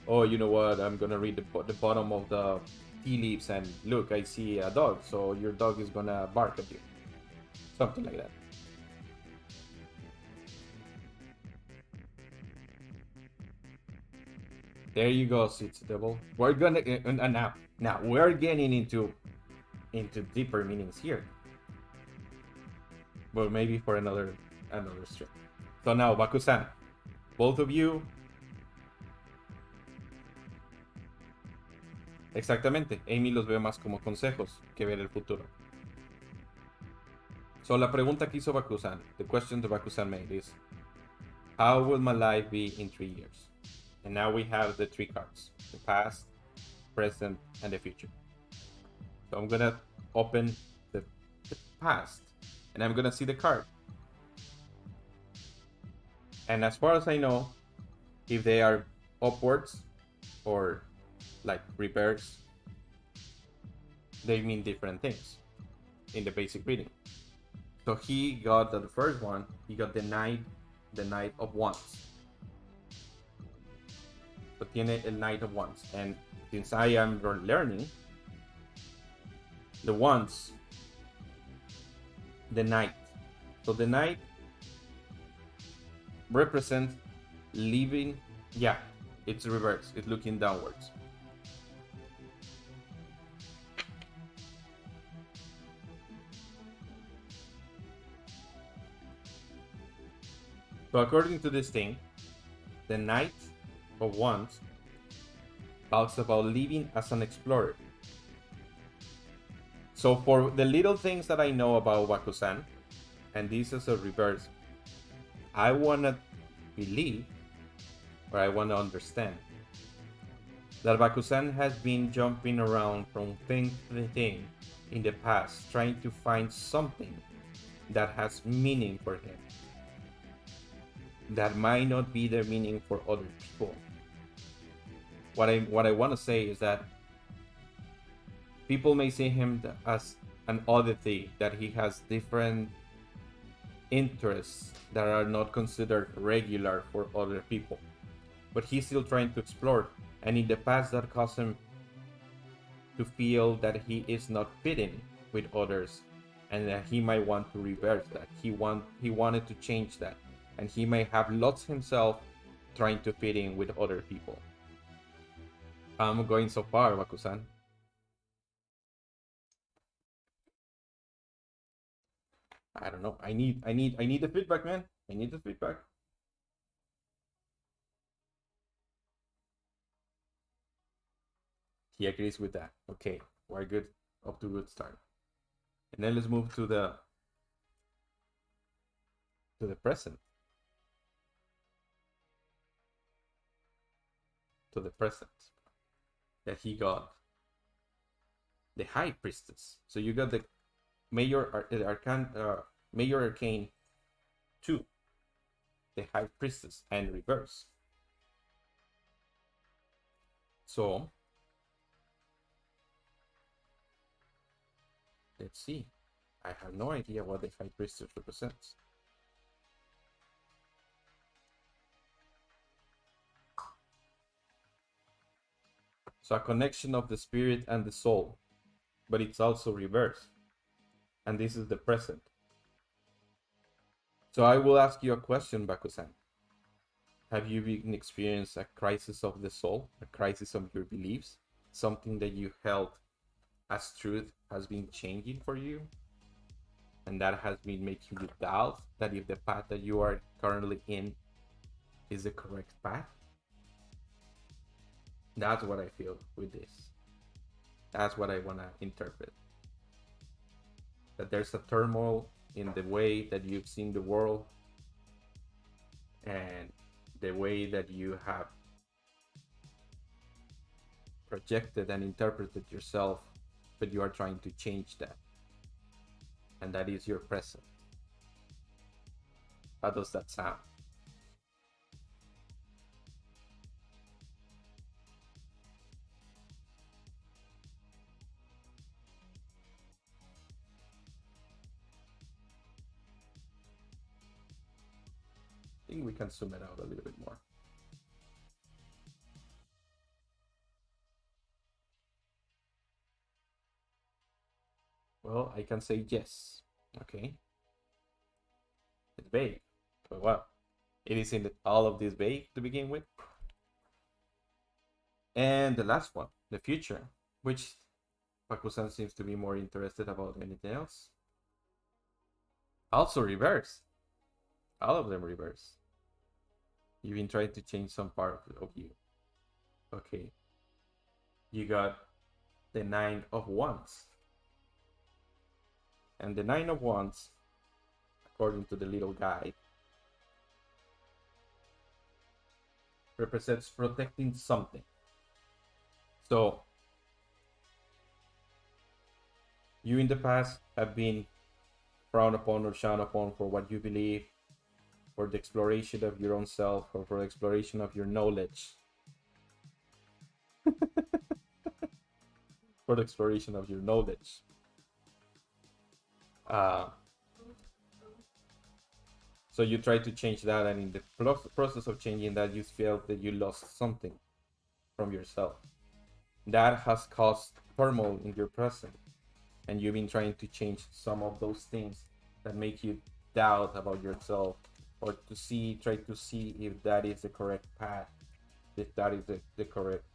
oh, you know what, I'm gonna read the bottom of the tea leaves and look, I see a dog, so your dog is gonna bark at you. Something like that. There you go, Seeds Devil. We're gonna now we're getting into deeper meanings here, but maybe for another stream. So now, Bakusan, both of you. Exactamente. Amy los ve más como consejos que ver el futuro. So la pregunta que hizo Bakusan, the question that Bakusan made is, how will my life be in 3 years? And now we have the three cards: the past, present, and the future. So I'm gonna open the past, and I'm gonna see the card. And as far as I know, if they are upwards or like reverse, they mean different things in the basic reading. So he got the first one. He got the Knight of Wands. So tiene el Knight of Wands, and since I am learning the Wands, the Knight. So the Knight represents living. Yeah, it's reverse. It's looking downwards. So according to this thing, the Knight of Wands talks about living as an explorer. So for the little things that I know about Bakusan, and this is a reverse, I wanna believe, or I wanna understand, that Bakusan has been jumping around from thing to thing in the past, trying to find something that has meaning for him, that might not be the meaning for other people. What I want to say is that people may see him as an oddity, that he has different interests that are not considered regular for other people, but he's still trying to explore, and in the past that caused him to feel that he is not fitting with others, and that he might want to reverse that. He wanted to change that, and he may have lost himself trying to fit in with other people. I'm going so far, Bakusan. I don't know. I need the feedback, man. I need the feedback. He agrees with that. Okay, we're good. Up to a good start. And then let's move to the present. To the present. That he got the High Priestess. So you got the Major Arcane 2, the High Priestess, and reverse. So let's see. I have no idea what the High Priestess represents. So a connection of the spirit and the soul, but it's also reverse. And this is the present. So I will ask you a question, Bakusan. Have you been experienced a crisis of the soul, a crisis of your beliefs? Something that you held as truth has been changing for you? And that has been making you doubt that if the path that you are currently in is the correct path? That's what I feel with this. That's what I want to interpret. That there's a turmoil in the way that you've seen the world and the way that you have projected and interpreted yourself, but you are trying to change that. And that is your present. How does that sound? I think we can zoom it out a little bit more. Well, I can say yes. Okay. It's vague. But well, it is in all of this vague to begin with. And the last one, the future, which Bakusan seems to be more interested about anything else. Also reverse. All of them reverse. You've been trying to change some part of you. Okay. You got the Nine of Wands. And the Nine of Wands according to the little guide, represents protecting something. So you in the past have been frowned upon or shunned upon for what you believe, for the exploration of your own self, or for the exploration of your knowledge. For the exploration of your knowledge. So you try to change that, and in the process of changing that, you feel that you lost something from yourself. That has caused turmoil in your present, and you've been trying to change some of those things that make you doubt about yourself, or to try to see if that is the correct path, if that is the correct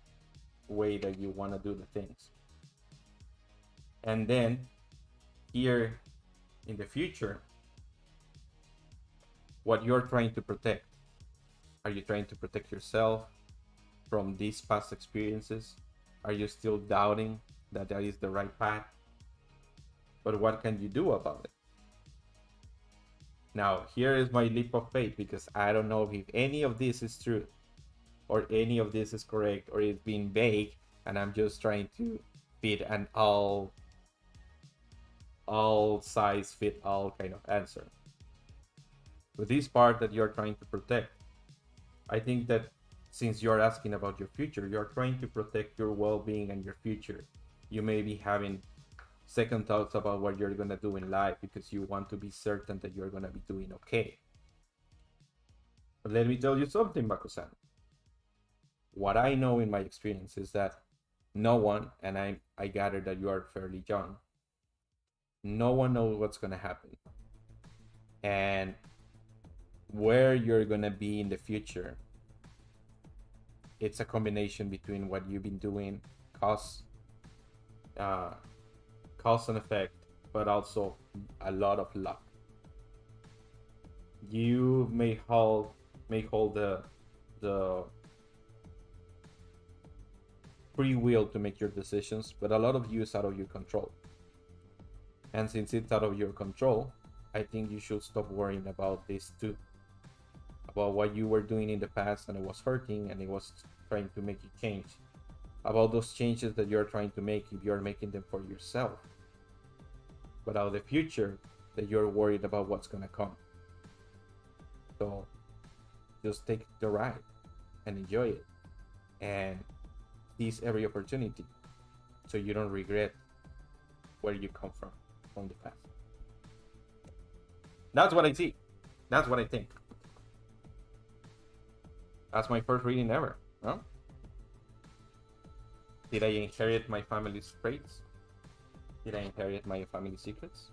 way that you want to do the things. And then here in the future, what you're trying to protect, are you trying to protect yourself from these past experiences? Are you still doubting that that is the right path? But what can you do about it? Now, here is my leap of faith, because I don't know if any of this is true, or any of this is correct, or it's being vague, and I'm just trying to fit an all size fit all kind of answer. With this part that you're trying to protect, I think that since you're asking about your future, you're trying to protect your well-being and your future. You may be having second thoughts about what you're going to do in life because you want to be certain that you're going to be doing okay. But let me tell you something, Mako-san. What I know in my experience is that no one, and I gather that you are fairly young, no one knows what's going to happen. And where you're going to be in the future, it's a combination between what you've been doing, cause and effect, but also a lot of luck. You may hold the free will to make your decisions, but a lot of you is out of your control. And since it's out of your control, I think you should stop worrying about this too. About what you were doing in the past and it was hurting and it was trying to make you change. About those changes that you're trying to make, if you're making them for yourself. But about the future, that you're worried about what's gonna come. So just take the ride and enjoy it. And seize every opportunity so you don't regret where you come from the past. That's what I see. That's what I think. That's my first reading ever. Huh? Did I inherit my family's traits? Did I inherit my family secrets?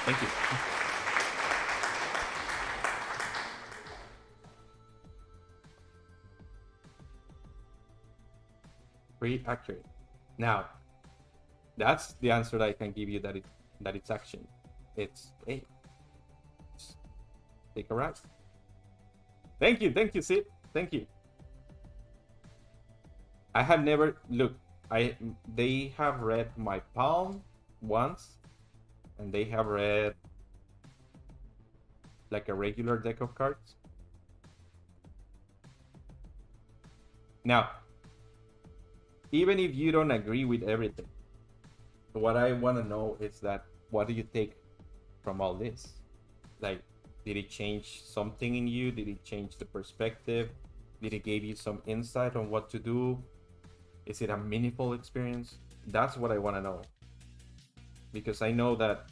Thank you. Pretty accurate. Now, that's the answer that I can give you, that it's action. It's hey, take a ride. Thank you, Sid. Thank you. I have never looked. They have read my palm once, and they have read like a regular deck of cards. Now, even if you don't agree with everything, what I want to know is that what do you take from all this? Like, did it change something in you? Did it change the perspective? Did it give you some insight on what to do? Is it a meaningful experience? That's what I want to know. Because I know that,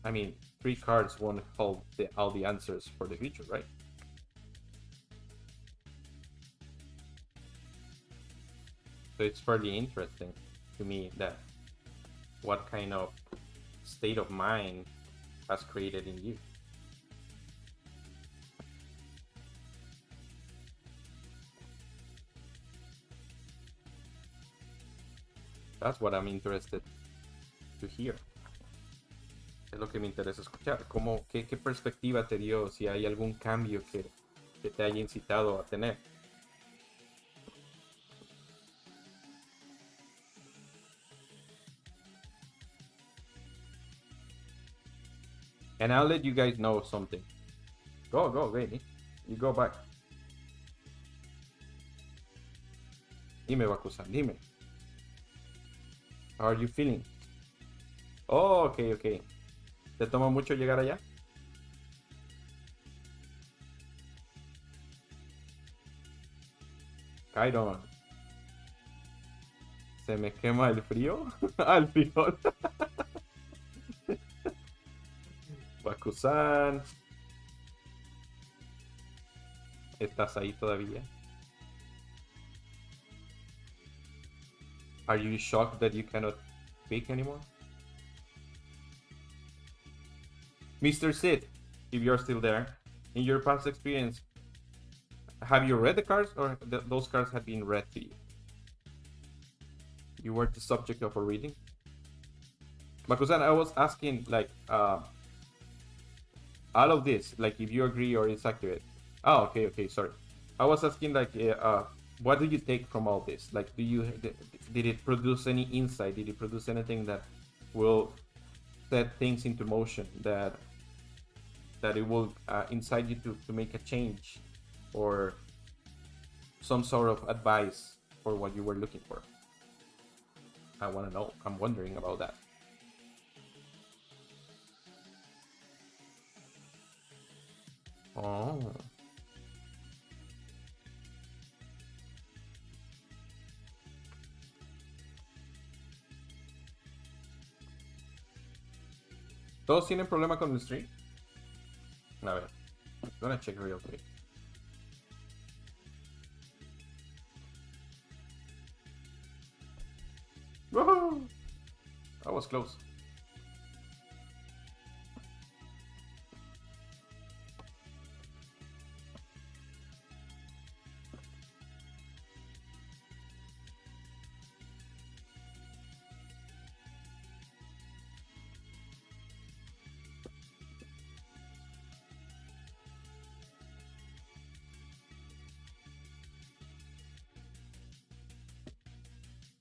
I mean, 3 cards won't hold all the answers for the future, right? So it's fairly interesting to me that what kind of state of mind has created in you. That's what I'm interested to hear. Es lo que me interesa escuchar. ¿Qué perspectiva te dio? Si hay algún cambio que te haya incitado a tener. And I'll let you guys know something. Go, baby. You go back. Dime, Bakusan, dime. How are you feeling? Oh, ok. ¿Te toma mucho llegar allá? Kairon. ¿Se me quema el frío? Al frijol. Bakusan. ¿Estás ahí todavía? Are you shocked that you cannot speak anymore? Mr. Sid, if you're still there, in your past experience, have you read the cards or those cards have been read to you? You were the subject of a reading? Bakusan, I was asking, like, all of this, like, if you agree or it's accurate. Oh, okay, sorry. I was asking, like, what do you take from all this? Like, did it produce any insight? Did it produce anything that will set things into motion, that it will incite you to make a change or some sort of advice for what you were looking for? I want to know. I'm wondering about that. Oh. ¿Todos tienen problema con el stream? A ver. I'm gonna check real quick. Woohoo! That was close.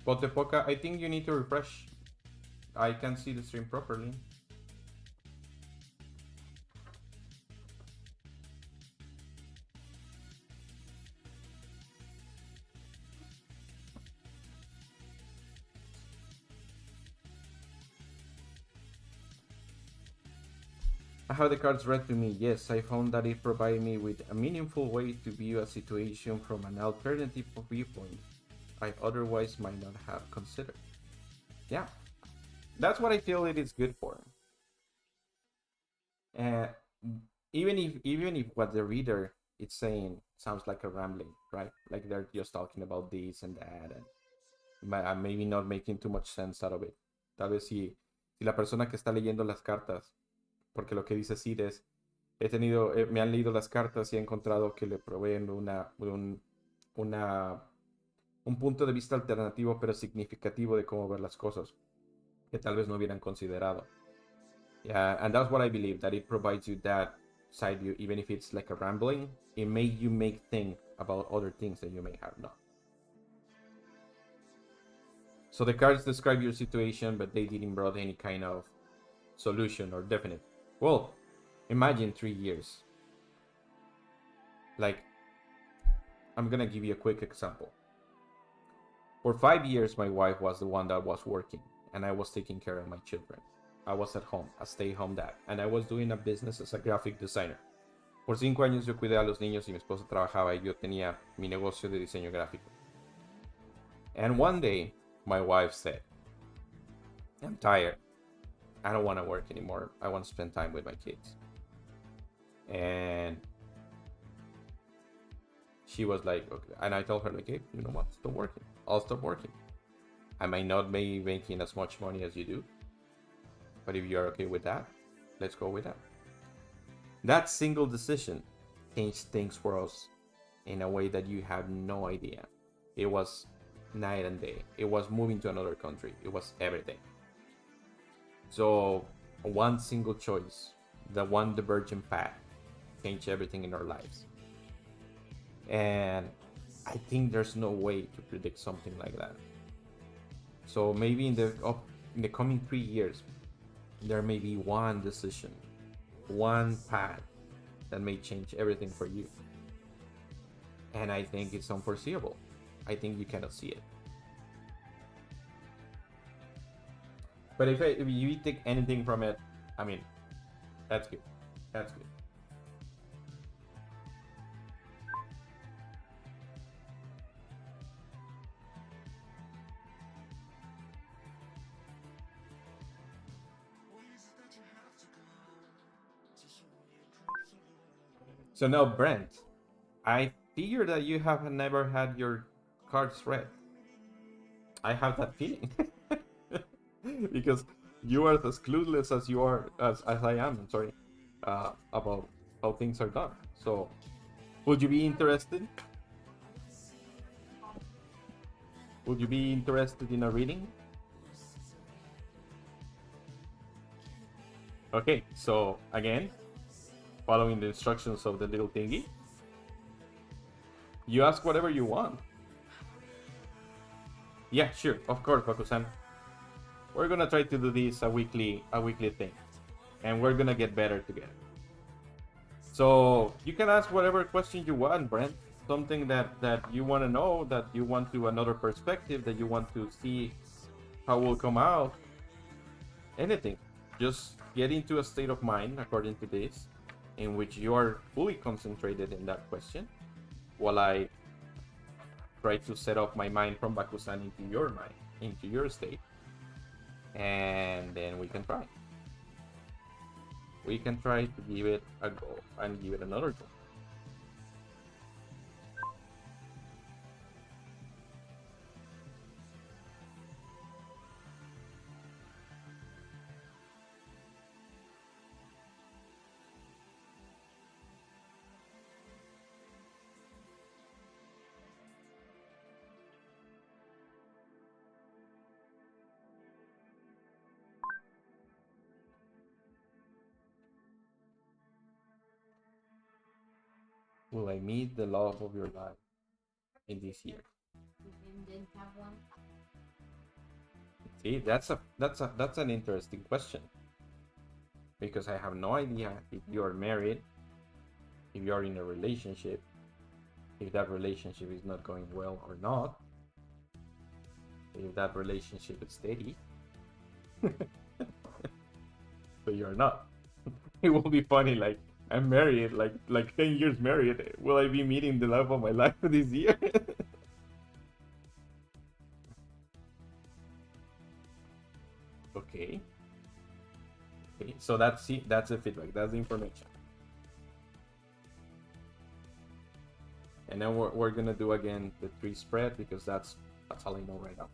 But the Poca, I think you need to refresh. I can see the stream properly. I have the cards read to me. Yes, I found that it provided me with a meaningful way to view a situation from an alternative viewpoint I otherwise might not have considered. Yeah, that's what I feel it is good for. Uh, even if what the reader is saying sounds like a rambling, right? Like they're just talking about this and that, and maybe not making too much sense out of it. Tal vez si la persona que está leyendo las cartas, porque lo que dice Sid es, me han leído las cartas y he encontrado que le proveen un punto de vista alternativo pero significativo de cómo ver las cosas que tal vez no hubieran considerado. Yeah, and that's what I believe, that it provides you that side view, even if it's like a rambling, it makes you think about other things that you may have not. So the cards describe your situation, but they didn't bring any kind of solution or definite. Well, imagine 3 years. Like, I'm gonna give you a quick example. For 5 years, my wife was the one that was working, and I was taking care of my children. I was at home, a stay-home dad, and I was doing a business as a graphic designer. Por 5 años yo cuidé a los niños y mi esposa trabajaba y yo tenía mi negocio de diseño gráfico. And one day, my wife said, I'm tired. I don't want to work anymore. I want to spend time with my kids. And she was like, okay. And I told her, like, hey, you know what? Stop working. I'll stop working. I might not be making as much money as you do, but if you're okay with that, let's go with that. That single decision changed things for us in a way that you have no idea. It was night and day. It was moving to another country. It was everything. So one single choice, the one divergent path, changed everything in our lives. And I think there's no way to predict something like that. So maybe in the coming 3 years, there may be one decision one path that may change everything for you. And I think it's unforeseeable. I think you cannot see it. But if you take anything from it, I mean, that's good. That's good. So now, Brent, I figure that you have never had your cards read. I have that feeling. Because you are as clueless as you are as I am, I'm sorry, about how things are done. So would you be interested? Would you be interested in a reading? Okay, so again, following the instructions of the little thingy, you ask whatever you want. Yeah, sure, of course, Bakusan. We're gonna try to do this a weekly thing, and we're gonna get better together. So you can ask whatever question you want, Brent. Something that you want to know, that you want to another perspective, that you want to see how will come out. Anything. Just get into a state of mind according to this, in which you are fully concentrated in that question, while I try to set up my mind from Bakusan into your mind, into your state, and then we can try. We can try to give it a go and give it another go. Will I meet the love of your life in this year? See, that's an interesting question, because I have no idea if you're married, if you're in a relationship, if that relationship is not going well or not, if that relationship is steady. So you're not. It will be funny, like I'm married, like 10 years married. Will I be meeting the love of my life this year? Okay. Okay. So that's the feedback. That's the information. And then we're gonna do again the 3 spread, because that's all I know right now.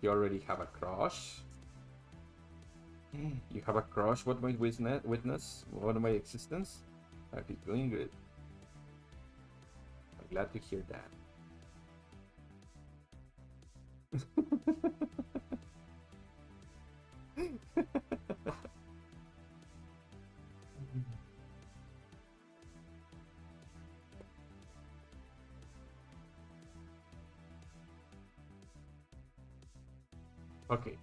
You already have a crush. You have a crush. What my witness? What my existence? I'll be doing good. I'm glad to hear that. Okay.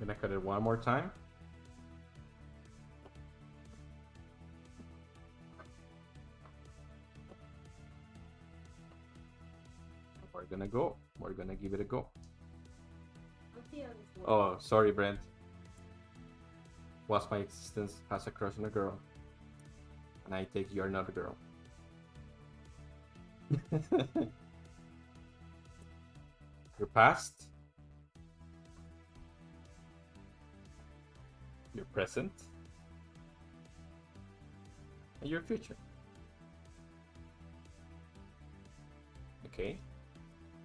I'm gonna cut it one more time. We're gonna go. We're gonna give it a go. Oh, sorry, Brent. Was my existence has a crush on a girl, and I take you're not a girl. Your past, your present, and your future. Okay.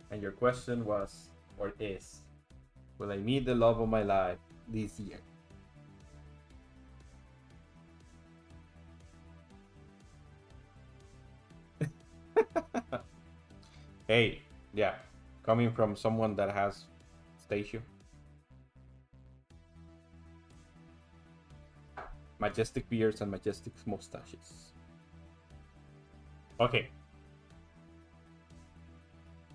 And your question was, or is, will I meet the love of my life this year? Hey, yeah, coming from someone that has statue, majestic beards and majestic mustaches. Okay,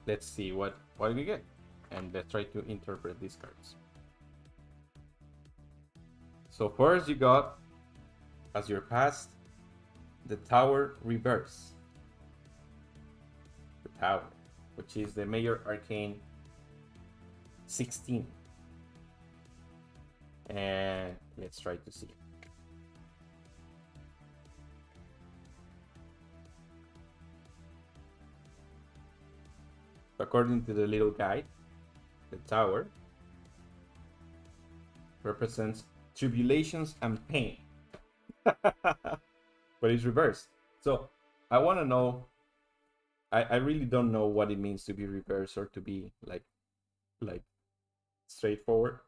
let's see what we get, and let's try to interpret these cards. So first you got as your past the Tower reverse. The Tower, which is the Major Arcane 16. And let's try to see. According to the little guide, the Tower represents tribulations and pain. But it's reversed. So I want to know. I really don't know what it means to be reversed or to be like straightforward.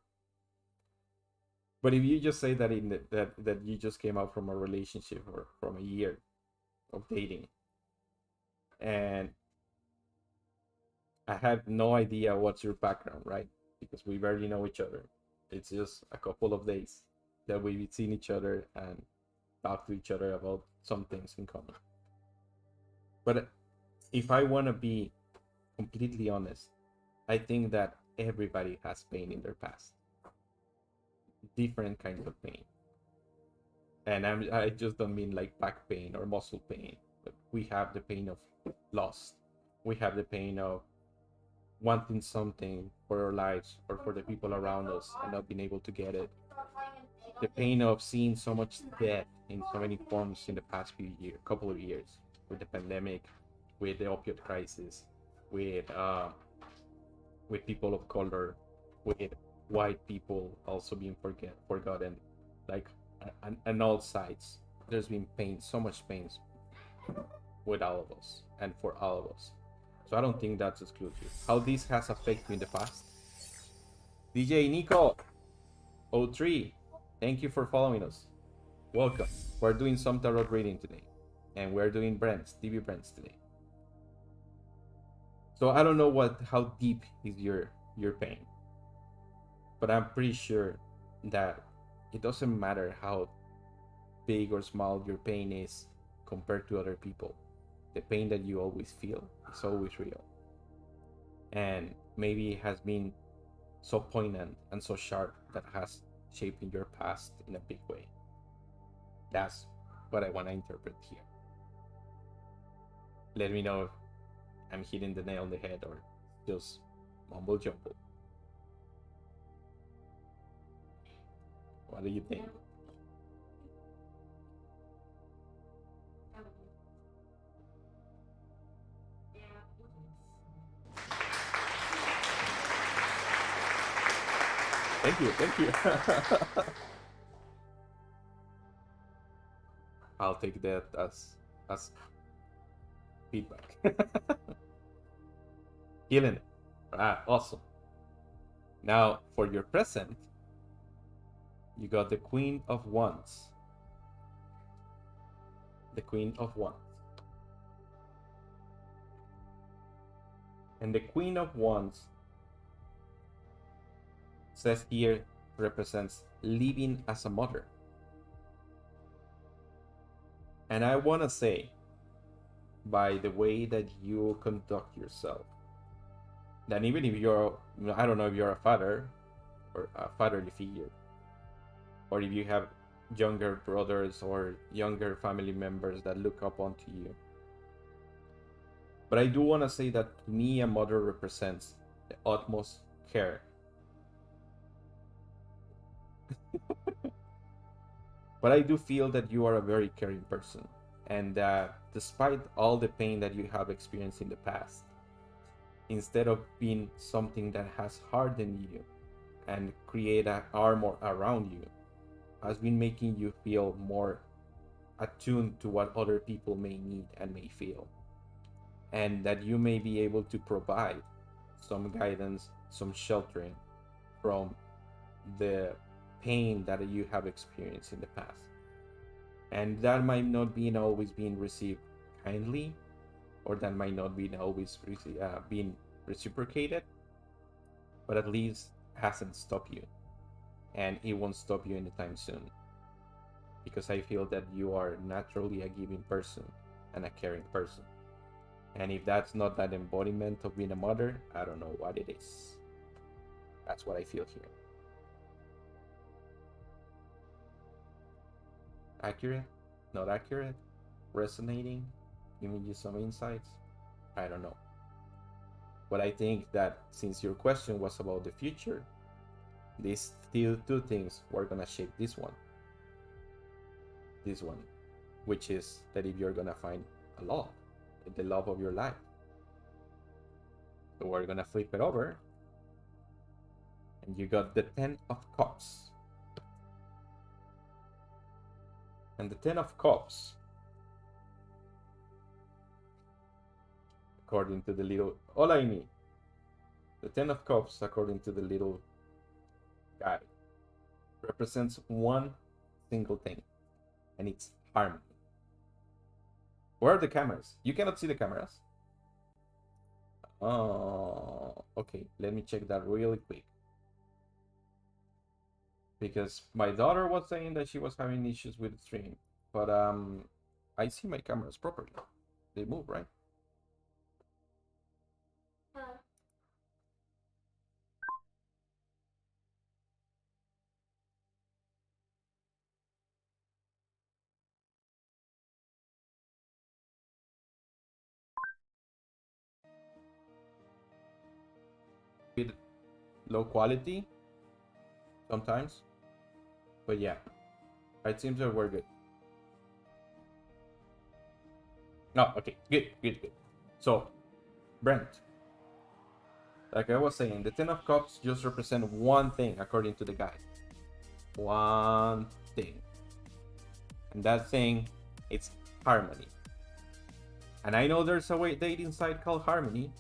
But if you just say that that you just came out from a relationship or from a year of dating, and I have no idea what's your background, right? Because we barely know each other. It's just a couple of days that we've seen each other and talk to each other about some things in common. But if I want to be completely honest, I think that everybody has pain in their past, different kinds of pain. And I just don't mean like back pain or muscle pain, but we have the pain of loss. We have the pain of wanting something for our lives or for the people around us and not being able to get it. The pain of seeing so much death in so many forms in the past couple of years, with the pandemic, with the opioid crisis, with people of color, with white people also being forgotten, like on all sides. There's been pain, so much pain with all of us and for all of us. So I don't think that's exclusive. How this has affected you in the past. DJ Nico 03, thank you for following us. Welcome. We're doing some tarot reading today, and we're doing TV Brents today. So I don't know how deep is your pain, but I'm pretty sure that it doesn't matter how big or small your pain is compared to other people. The pain that you always feel is always real, and maybe it has been so poignant and so sharp that has shaped your past in a big way. That's what I want to interpret here. Let me know if I'm hitting the nail on the head or just mumble jumble. What do you think? Thank you. I'll take that as feedback. Killing it. Awesome. Now for your present, you got the Queen of Wands. The Queen of Wands. And the Queen of Wands says here represents living as a mother. And I want to say, by the way that you conduct yourself, that even if I don't know if you're a father or a fatherly figure, or if you have younger brothers or younger family members that look up onto you. But I do want to say that to me, a mother represents the utmost care. But I do feel that you are a very caring person, and that despite all the pain that you have experienced in the past, instead of being something that has hardened you and create an armor around you, has been making you feel more attuned to what other people may need and may feel, and that you may be able to provide some guidance, some sheltering from the pain that you have experienced in the past. And that might not be always being received kindly, or that might not be always being reciprocated, but at least hasn't stopped you, and it won't stop you anytime soon, because I feel that you are naturally a giving person and a caring person. And if that's not that embodiment of being a mother, I don't know what it is. That's what I feel here. Accurate? Not accurate? Resonating? Giving you some insights? I don't know. But I think that since your question was about the future, these two things were gonna shape this one. This one, which is that if you're gonna find a love, the love of your life. So we're gonna flip it over. And you got the 10 of Cups. And the 10 of Cups, according to the little... Hola, Amy. The 10 of Cups, according to the little guy, represents one single thing. And it's harmony. Where are the cameras? You cannot see the cameras? Oh, okay. Let me check that really quick. Because my daughter was saying that she was having issues with the stream. But I see my cameras properly. They move, right? With low quality sometimes. But yeah, it seems that we're good. No, okay, good. So, Brent, like I was saying, the 10 of Cups just represent one thing according to the guy. One thing. And that thing, it's harmony. And I know there's a dating site called Harmony.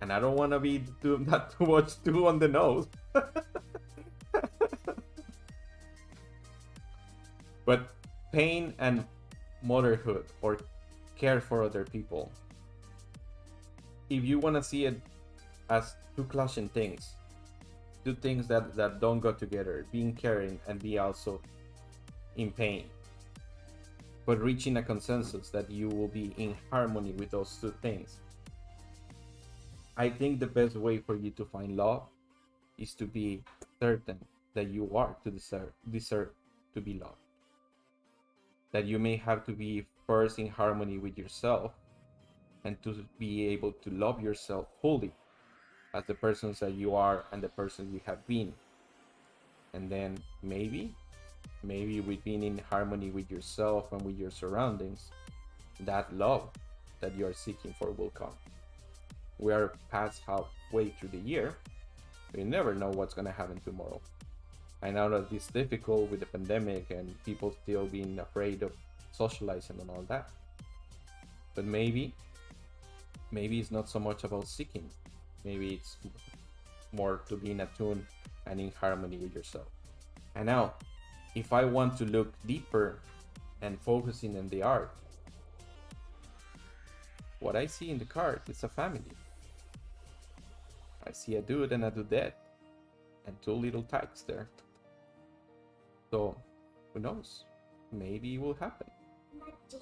And I don't want to be doing that too much too on the nose. But pain and motherhood or care for other people, if you want to see it as two clashing things, two things that don't go together, being caring and be also in pain, but reaching a consensus that you will be in harmony with those two things, I think the best way for you to find love is to be certain that you are to deserve to be loved. That you may have to be first in harmony with yourself and to be able to love yourself fully as the persons that you are and the person you have been. And then maybe with being in harmony with yourself and with your surroundings, that love that you are seeking for will come. We are past halfway through the year. We never know what's going to happen tomorrow. I know that it's difficult with the pandemic and people still being afraid of socializing and all that. But maybe it's not so much about seeking. Maybe it's more to be in tune and in harmony with yourself. And now, if I want to look deeper and focusing on the art, what I see in the card is a family. I see a dude and a dudette and two little tykes there. So, who knows? Maybe it will happen.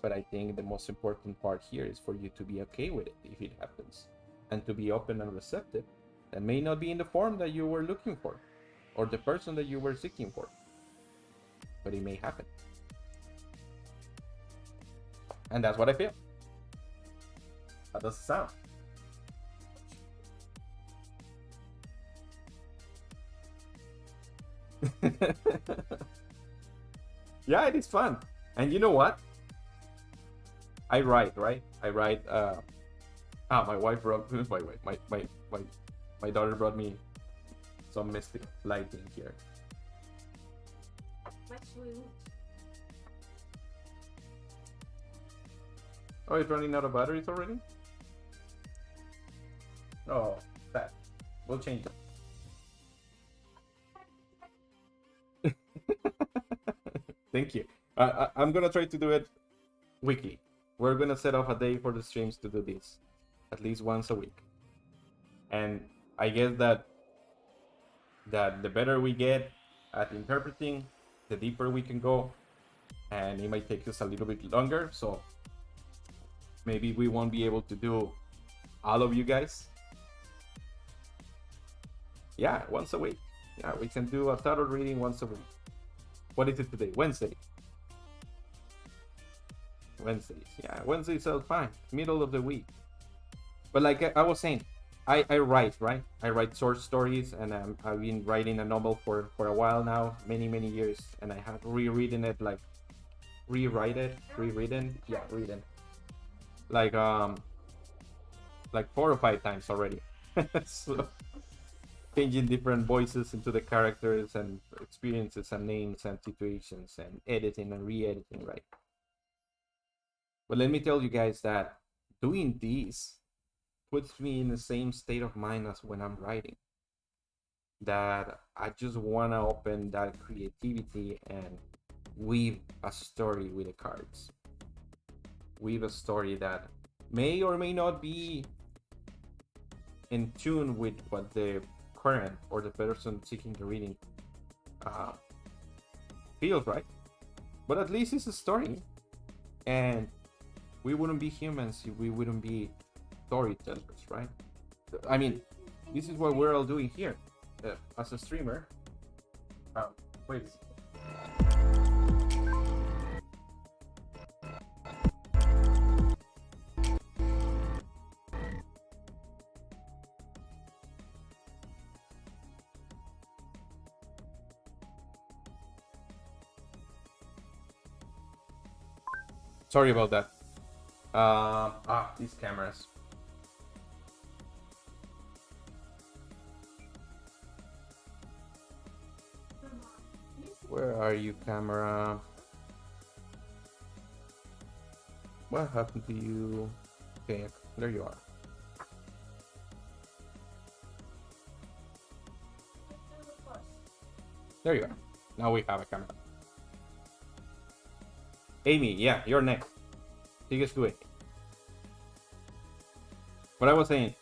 But I think the most important part here is for you to be okay with it if it happens. And to be open and receptive. That may not be in the form that you were looking for. Or the person that you were seeking for. But it may happen. And that's what I feel. How does it sound? Yeah, it is fun. And you know what? I write, right? My wife brought my daughter brought me some mystic lighting here. Oh, it's running out of batteries already? Oh, that. We'll change it. Thank you. I'm gonna try to do it weekly. We're gonna set off a day for the streams to do this, at least once a week. And I guess that the better we get at interpreting, the deeper we can go, and it might take us a little bit longer. So maybe we won't be able to do all of you guys. Yeah, once a week. Yeah, we can do a tarot reading once a week. What is it today? Wednesday. Wednesdays. Yeah, Wednesdays are fine. Middle of the week. But like I was saying, I write, right? I write short stories, and I've been writing a novel for a while now, many years, and I have rereading it, like rereading, yeah, reading, like 4 or 5 times already. So changing different voices into the characters and experiences and names and situations and editing and re-editing, right? But let me tell you guys that doing this puts me in the same state of mind as when I'm writing. That I just want to open that creativity and weave a story with the cards. Weave a story that may or may not be in tune with what the current or the person seeking the reading feels, right? But at least it's a story, and we wouldn't be humans if we wouldn't be storytellers, right? I mean, this is what we're all doing here as a streamer. Wait. Sorry about that. These cameras. Where are you, camera? What happened to you? Okay, there you are. There you are. Now we have a camera. Amy, yeah, you're next. Sigues tú. What I was saying,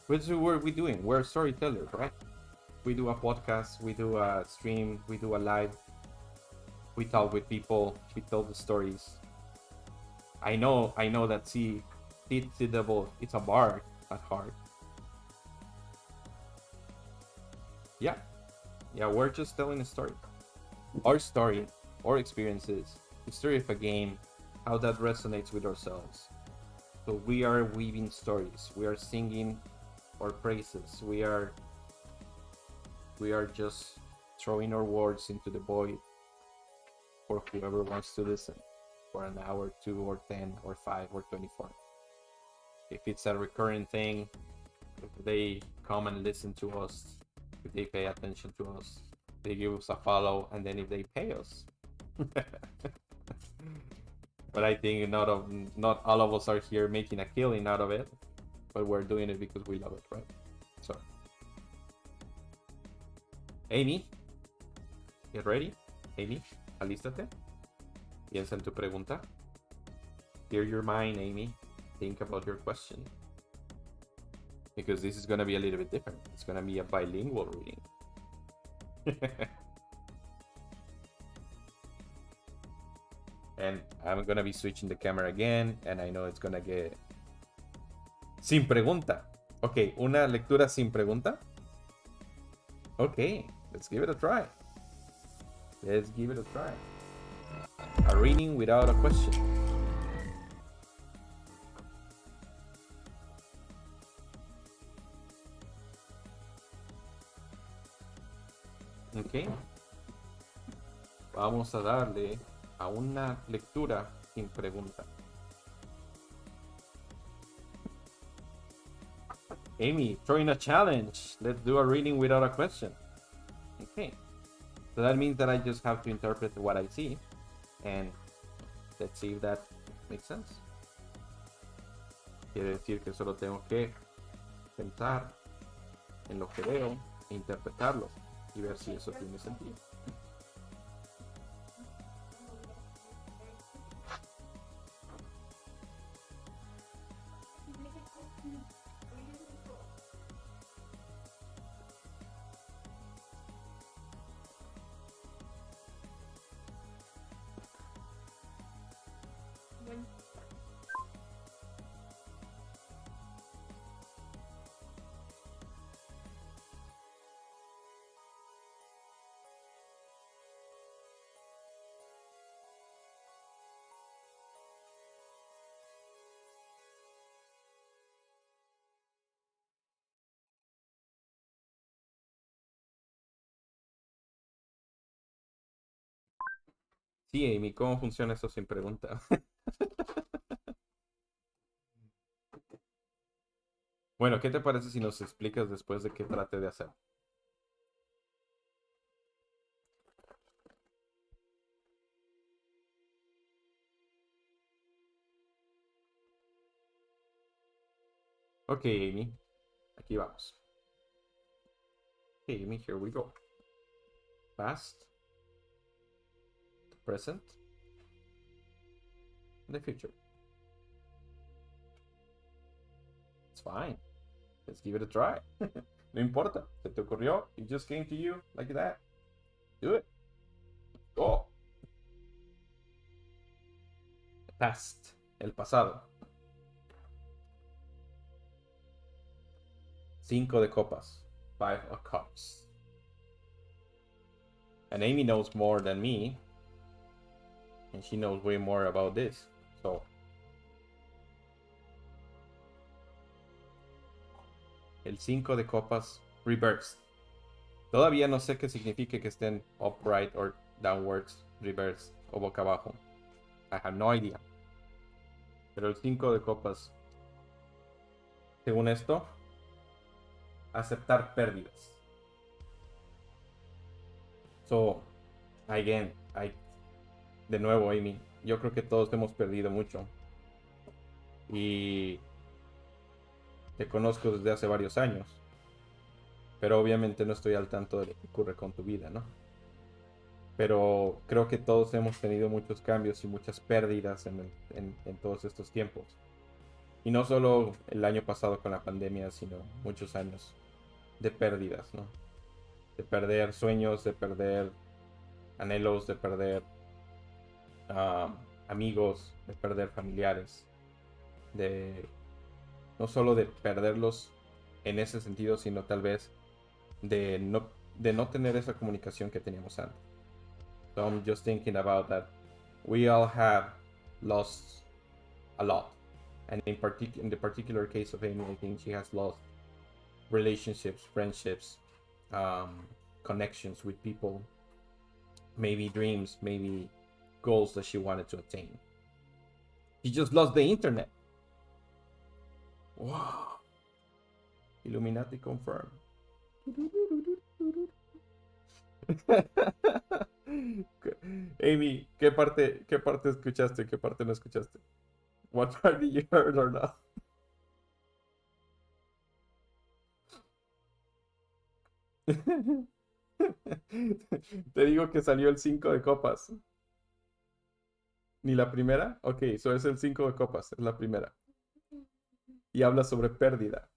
what are we doing? We're storytellers, right? We do a podcast, we do a stream, we do a live. We talk with people, we tell the stories. I know that the devil, it's a bard at heart. Yeah, we're just telling a story. Our story, our experiences, the story of a game, how that resonates with ourselves. So we are weaving stories. We are singing our praises. We are just throwing our words into the void for whoever wants to listen for an hour, 2 or 10 or 5 or 24. If it's a recurring thing, if they come and listen to us, if they pay attention to us, they give us a follow, and then if they pay us. But I think not all of us are here making a killing out of it, but we're doing it because we love it, right? So, Amy, get ready. Amy, alístate. Piensa en tu pregunta. Clear your mind, Amy. Think about your question. Because this is going to be a little bit different. It's going to be a bilingual reading. And I'm going to be switching the camera again, and I know it's going to get... Sin pregunta. Okay, una lectura sin pregunta. Okay, let's give it a try. Let's give it a try. A reading without a question. Ok. Vamos a darle a una lectura sin pregunta. Amy, throwing a challenge. Let's do a reading without a question. Okay. So that means that I just have to interpret what I see. And let's see if that makes sense. Quiere decir que solo tengo que pensar en lo que veo e interpretarlo y ver si eso tiene sentido. Sí, Amy, ¿cómo funciona eso sin pregunta? Bueno, ¿qué te parece si nos explicas después de qué trate de hacer? Ok, Amy, aquí vamos. Okay, Amy, here we go. Past, present, and the future. It's fine. Let's give it a try. No importa. Se te ocurrió. It just came to you like that. Do it. Go. Past. El pasado. 5 de copas. 5 of cups. And Amy knows more than me. And she knows way more about this. So. El 5 de copas reversed. Todavía no sé qué significa que estén upright or downwards, reverse o boca abajo. I have no idea. Pero el 5 de copas, según esto, aceptar pérdidas. So, again, de nuevo, Amy, yo creo que todos hemos perdido mucho. Y te conozco desde hace varios años. Pero obviamente no estoy al tanto de lo que ocurre con tu vida, ¿no? Pero creo que todos hemos tenido muchos cambios y muchas pérdidas en todos estos tiempos. Y no solo el año pasado con la pandemia, sino muchos años de pérdidas, ¿no? De perder sueños, de perder anhelos, de perder amigos, de perder familiares, de no solo de perderlos en ese sentido, sino tal vez de no tener esa comunicación que teníamos antes. So I'm just thinking about that. We all have lost a lot. And in the particular case of Amy, I think she has lost relationships, friendships, connections with people, maybe dreams, maybe goals that she wanted to attain. She just lost the internet. Wow. Illuminati confirmed. Amy, qué parte escuchaste? ¿Qué parte no escuchaste? What part did you heard or not? Te digo que salió el 5 de copas. ¿Ni la primera? Ok, eso es el 5 de copas, es la primera. Y habla sobre pérdida.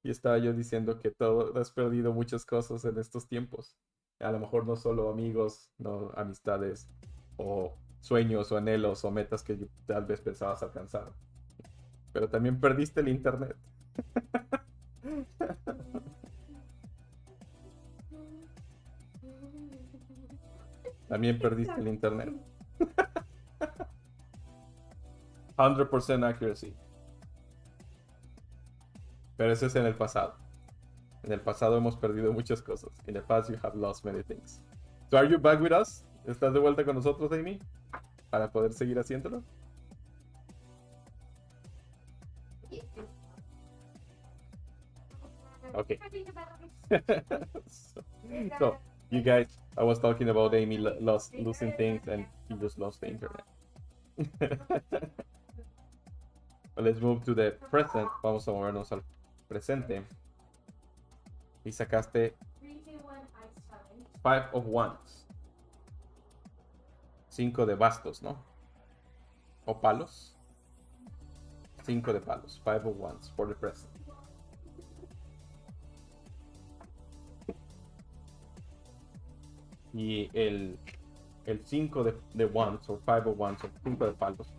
Y estaba yo diciendo que todo, has perdido muchas cosas en estos tiempos. A lo mejor no solo amigos, no amistades, o sueños, o anhelos, o metas que tal vez pensabas alcanzar. Pero también perdiste el internet. También perdiste el internet. 100% accuracy. Pero eso es en el pasado. En el pasado hemos perdido muchas cosas. In the past you have lost many things. So are you back with us? ¿Estás de vuelta con nosotros, Amy? Para poder seguir haciéndolo. Okay. so, you guys, I was talking about Amy losing things and she just lost the internet. Let's move to the present. Vamos a movernos al presente. Y sacaste 5 of wands. 5 de bastos, ¿no? O palos. 5 de palos. 5 of wands for the present. Y el 5 de wands, o 5 of wands, o 5 de palos,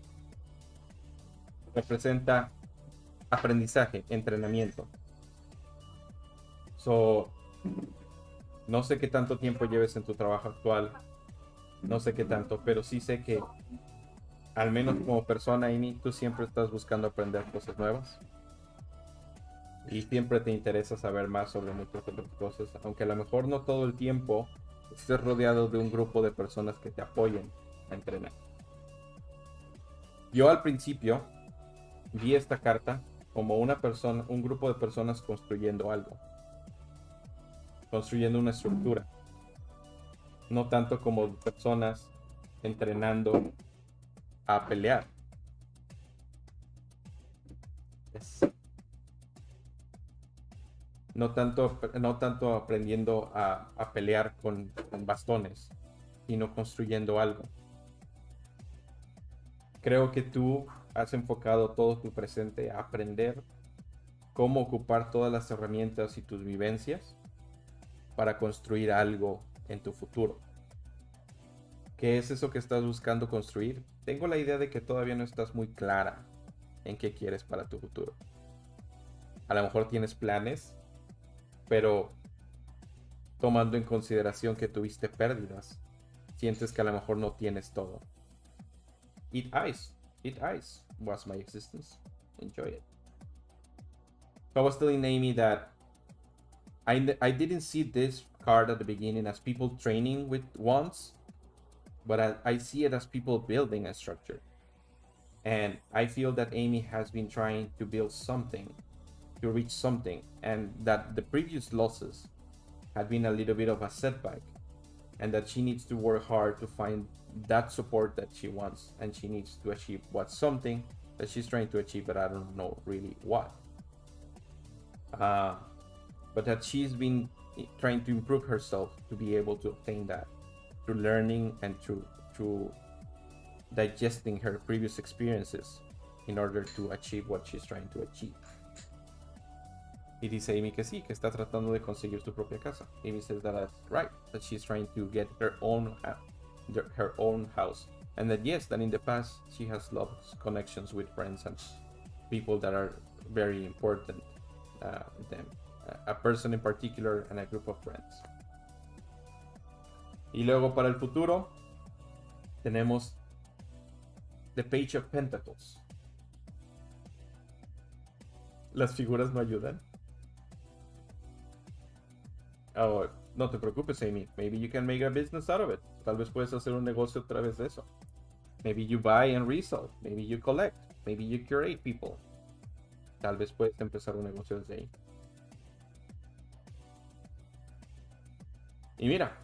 representa aprendizaje, entrenamiento. So, no sé qué tanto tiempo lleves en tu trabajo actual, no sé qué tanto, pero sí sé que al menos como persona, Amy, tú siempre estás buscando aprender cosas nuevas y siempre te interesa saber más sobre muchas otras cosas, aunque a lo mejor no todo el tiempo estés rodeado de un grupo de personas que te apoyen a entrenar. Yo al principio vi esta carta como una persona, un grupo de personas construyendo algo, construyendo una estructura, no tanto como personas entrenando a pelear. No tanto aprendiendo a pelear con bastones, sino construyendo algo. Creo que tú has enfocado todo tu presente a aprender cómo ocupar todas las herramientas y tus vivencias para construir algo en tu futuro. ¿Qué es eso que estás buscando construir? Tengo la idea de que todavía no estás muy clara en qué quieres para tu futuro. A lo mejor tienes planes, pero tomando en consideración que tuviste pérdidas, sientes que a lo mejor no tienes todo. Eat ice was my existence. Enjoy it. So I was telling Amy that I didn't see this card at the beginning as people training with wands, but I see it as people building a structure. And I feel that Amy has been trying to build something, to reach something, and that the previous losses had been a little bit of a setback, and that she needs to work hard to find that support that she wants, and she needs to achieve what's something that she's trying to achieve, but I don't know really what. But that she's been trying to improve herself to be able to obtain that through learning and through digesting her previous experiences in order to achieve what she's trying to achieve. Y dice Amy que sí, que está tratando de conseguir su propia casa. Amy says that that's right, that she's trying to get her own house, and that yes, that in the past she has lost connections with friends and people that are very important to them, a person in particular and a group of friends. Y luego para el futuro tenemos The Page of Pentacles. Las figuras no ayudan. Oh, no te preocupes, Amy. Maybe you can make a business out of it. Tal vez puedes hacer un negocio a través de eso. Maybe you buy and resell. Maybe you collect. Maybe you curate people. Tal vez puedes empezar un negocio desde ahí. Y mira,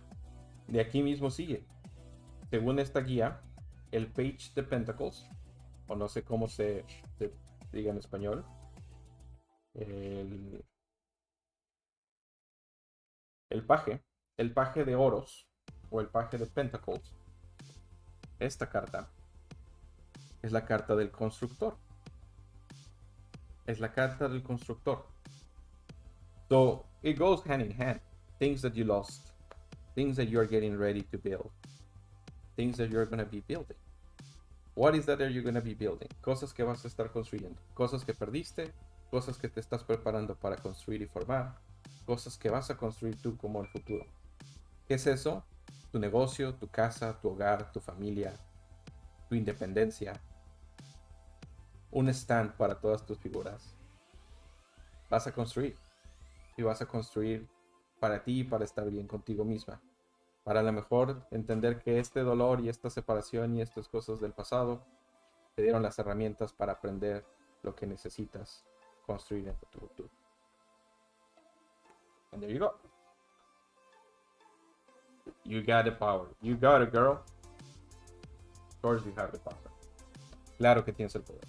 de aquí mismo sigue. Según esta guía, el Page de Pentacles, o no sé cómo se diga en español, el paje de oros, o el paje de Pentacles, esta carta es la carta del constructor. Es la carta del constructor. So it goes hand in hand. Things that you lost, things that you're getting ready to build, things that you're going to be building. What is that you're going to be building? Cosas que vas a estar construyendo, cosas que perdiste, cosas que te estás preparando para construir y formar, cosas que vas a construir tú como el futuro. ¿Qué es eso? Tu negocio, tu casa, tu hogar, tu familia, tu independencia, un stand para todas tus figuras. Vas a construir, y vas a construir para ti y para estar bien contigo misma. Para a lo mejor entender que este dolor y esta separación y estas cosas del pasado te dieron las herramientas para aprender lo que necesitas construir en tu futuro. And there you go. You got the power. You got it, girl. Of course you have the power. Claro que tienes el poder.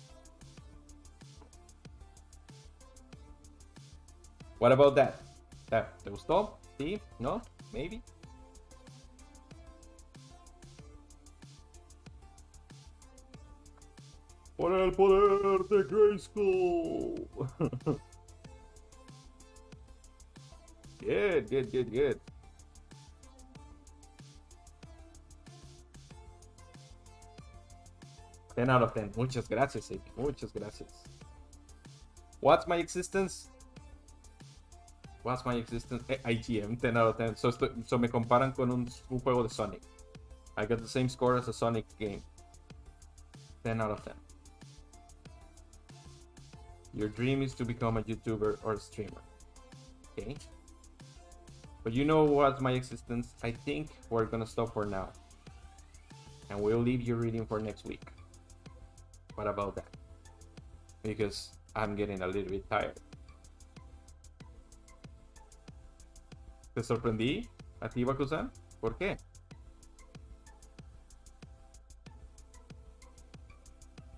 What about that? ¿Te gustó? ¿Sí? ¿No? ¿Maybe? Por el poder de Grayskull. Good. 10 out of 10. Muchas gracias, Amy. Muchas gracias. What's my existence? IGM, 10 out of 10. So me comparan con un juego de Sonic. I got the same score as a Sonic game. 10 out of 10. Your dream is to become a YouTuber or a streamer. Okay. But you know what's my existence? I think we're gonna stop for now. and we'll leave your reading for next week. What about that? Because I'm getting a little bit tired. ¿Te sorprendí a ti, Bakusan? ¿Por qué?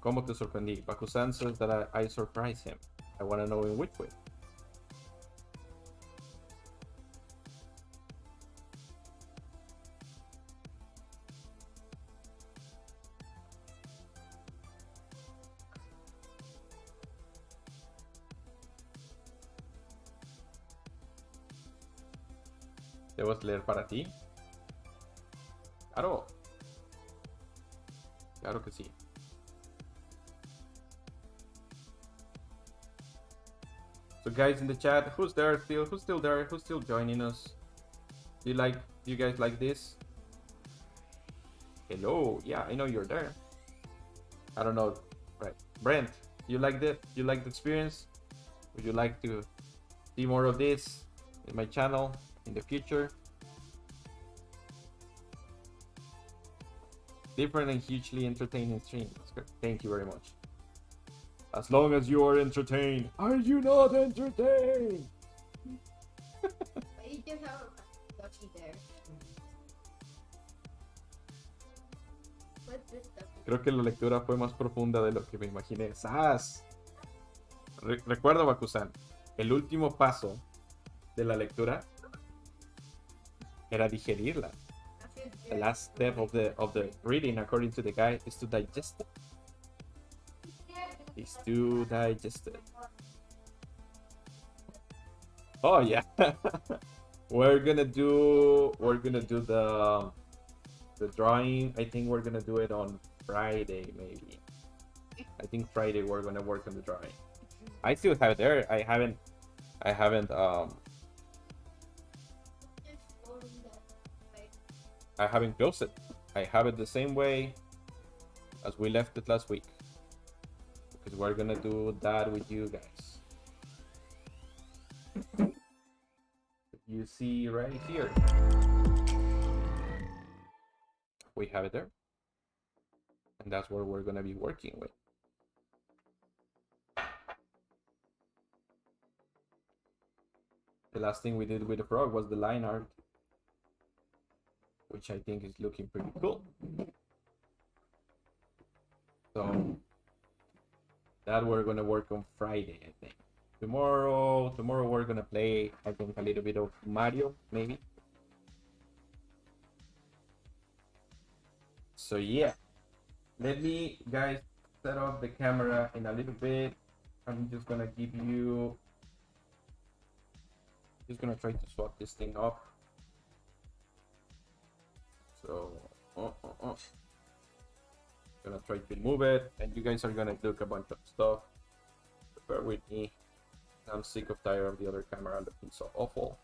¿Cómo te sorprendí? Bakusan says that I surprised him. I want to know in which way. ¿Debes leer para ti? Claro. Claro que sí. So guys in the chat, who's there still? Who's still there? Who's still joining us? Do you guys like this? Hello. Yeah, I know you're there. I don't know. Right. Brent, you like that? You like the experience? Would you like to see more of this in my channel in the future? Different and hugely entertaining streams. Thank you very much. As long as you are entertained. Are you not entertained? You just have a Yoshi there. What's this stuff? Creo que la lectura fue más profunda de lo que me imaginé. ¡Sas! Recuerda, Bakusan, el último paso de la lectura era digerirla. The last step of the reading, according to the guide, is to digest it. Is to digest it. Oh yeah. we're gonna do the drawing. I think we're gonna do it on Friday, maybe. I think Friday we're gonna work on the drawing. I still have it there. I haven't closed it. I have it the same way as we left it last week, because we're gonna do that with you guys. You see right here, we have it there, and that's what we're gonna be working with. The last thing we did with the frog was the line art, which I think is looking pretty cool. So that we're gonna work on Friday, I think. Tomorrow we're gonna play, I think, a little bit of Mario, maybe. So yeah, let me guys set up the camera in a little bit. I'm just gonna try to swap this thing up. So gonna try to move it, and you guys are gonna look a bunch of stuff. Bear with me. I'm sick of tired of the other camera looking so awful.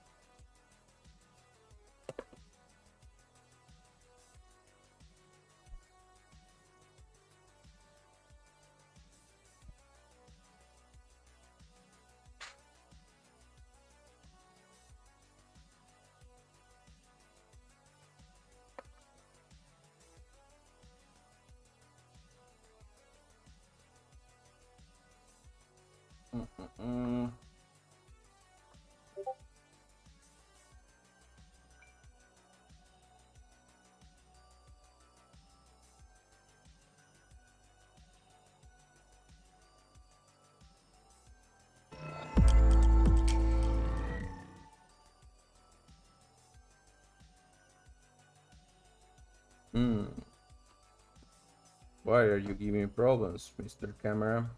Why are you giving problems, Mr. Camera?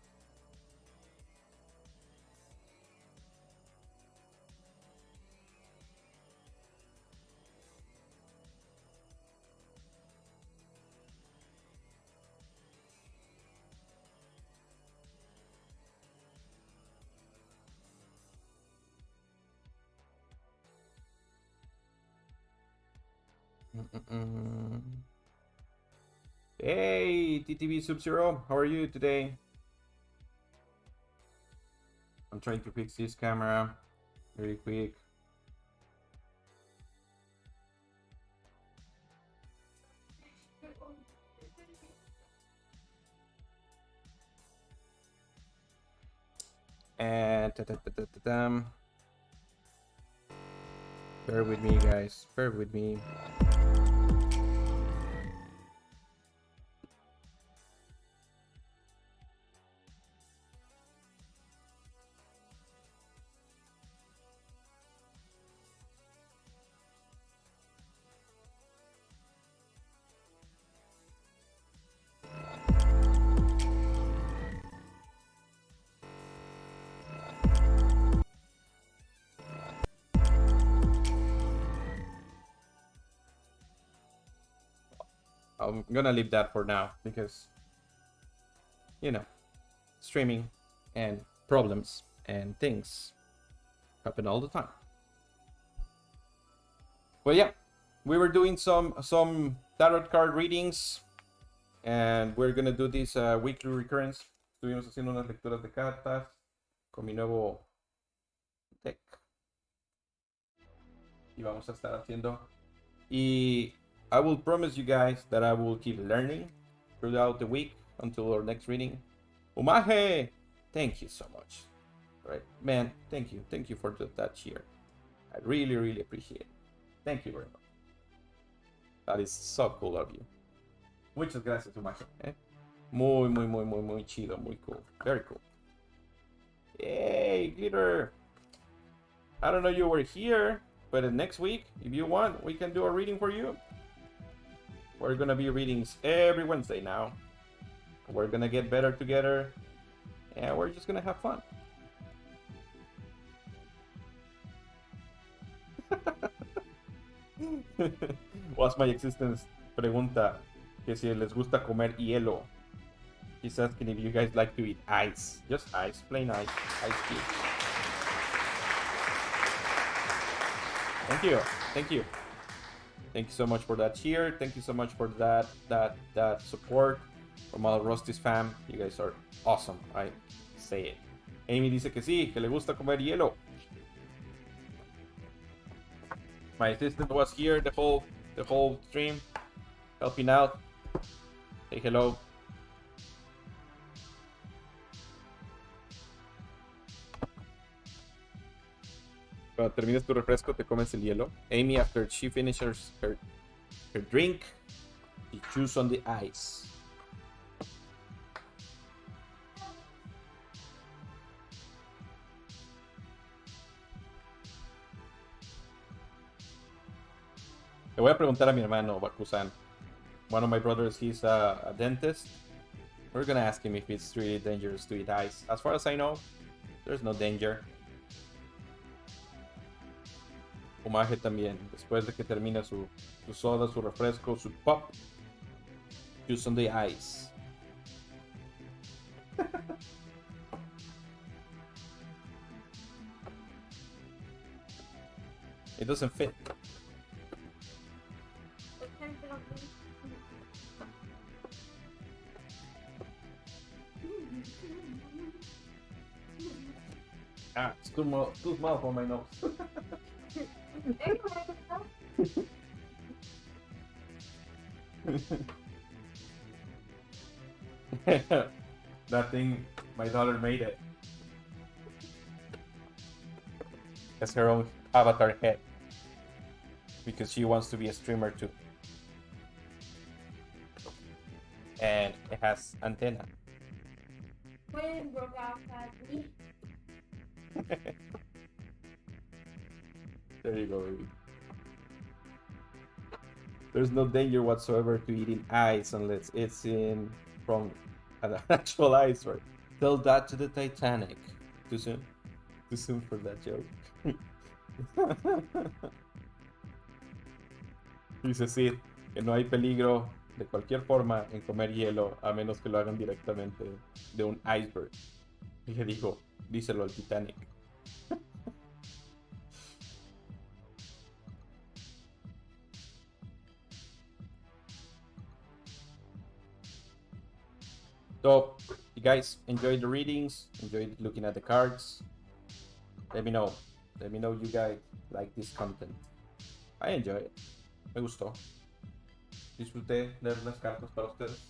Hey, TTV Sub-Zero, how are you today? I'm trying to fix this camera very quick. And bear with me, guys. Bear with me. I'm gonna leave that for now because, you know, streaming and problems and things happen all the time. Well, yeah, we were doing some tarot card readings, and we're gonna do this weekly recurrence. Estuvimos haciendo unas lecturas de cartas con mi nuevo deck y vamos a estar haciendo. Y I will promise you guys that I will keep learning throughout the week until our next reading. Umaje, thank you so much. All right, man, thank you for that cheer. I really appreciate it. Thank you very much. That is so cool of you. Muchas gracias, Umaje. Muy chido, muy cool. Very cool. Yay, Glitter. I don't know you were here, but next week, if you want, we can do a reading for you. We're gonna be readings every Wednesday now. We're gonna get better together, and we're just gonna have fun. What's My Existence pregunta que si les gusta comer hielo. He's asking if you guys like to eat ice. Just ice, plain ice, ice cubes. Thank you. Thank you so much for that cheer. Thank you so much for that support from all Rusty's fam. You guys are awesome. I say it. Amy dice que sí, que le gusta comer hielo. My assistant was here the whole stream, helping out. Say hello. Cuando termines tu refresco, te comes el hielo. Amy, after she finishes her drink, she chews on the ice. Le voy a preguntar a mi hermano, Bakusan. One of my brothers, he's a dentist. We're gonna ask him if it's really dangerous to eat ice. As far as I know, there's no danger. Umaje también, después de que termina su soda, su refresco, su pop, juice on the ice. It doesn't fit. Ah, it's too small for my nose. That thing, my daughter made it. Has her own avatar head. Because she wants to be a streamer too. And it has antenna. When broke out that week. There you go, baby. There's no danger whatsoever to eating ice unless it's in from an actual iceberg. Tell that to the Titanic. Too soon? Too soon for that joke. Dice Sid que no hay peligro de cualquier forma en comer hielo a menos que lo hagan directamente de un iceberg. Y le digo, díselo al Titanic. So, you guys enjoyed the readings, enjoyed looking at the cards. Let me know. Let me know you guys like this content. I enjoy it. Me gustó. Disfruté leer las cartas para ustedes.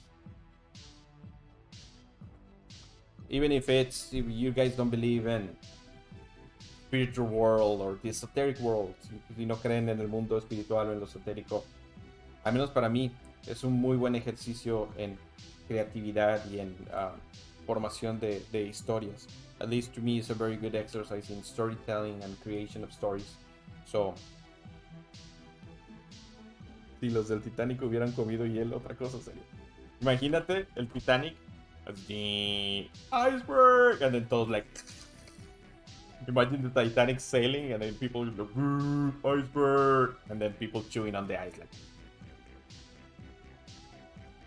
Even if you guys don't believe in spiritual world or the esoteric world, si no creen en el mundo espiritual o en lo esotérico, al menos para mí es un muy buen ejercicio en creatividad y en formación de historias. At least to me, it's a very good exercise in storytelling and creation of stories. So, si los del Titanic hubieran comido hielo, otra cosa sería. Imagínate el Titanic, así, iceberg, and then todos like. Imagine the Titanic sailing, and then people like, iceberg, and then people chewing on the ice, like.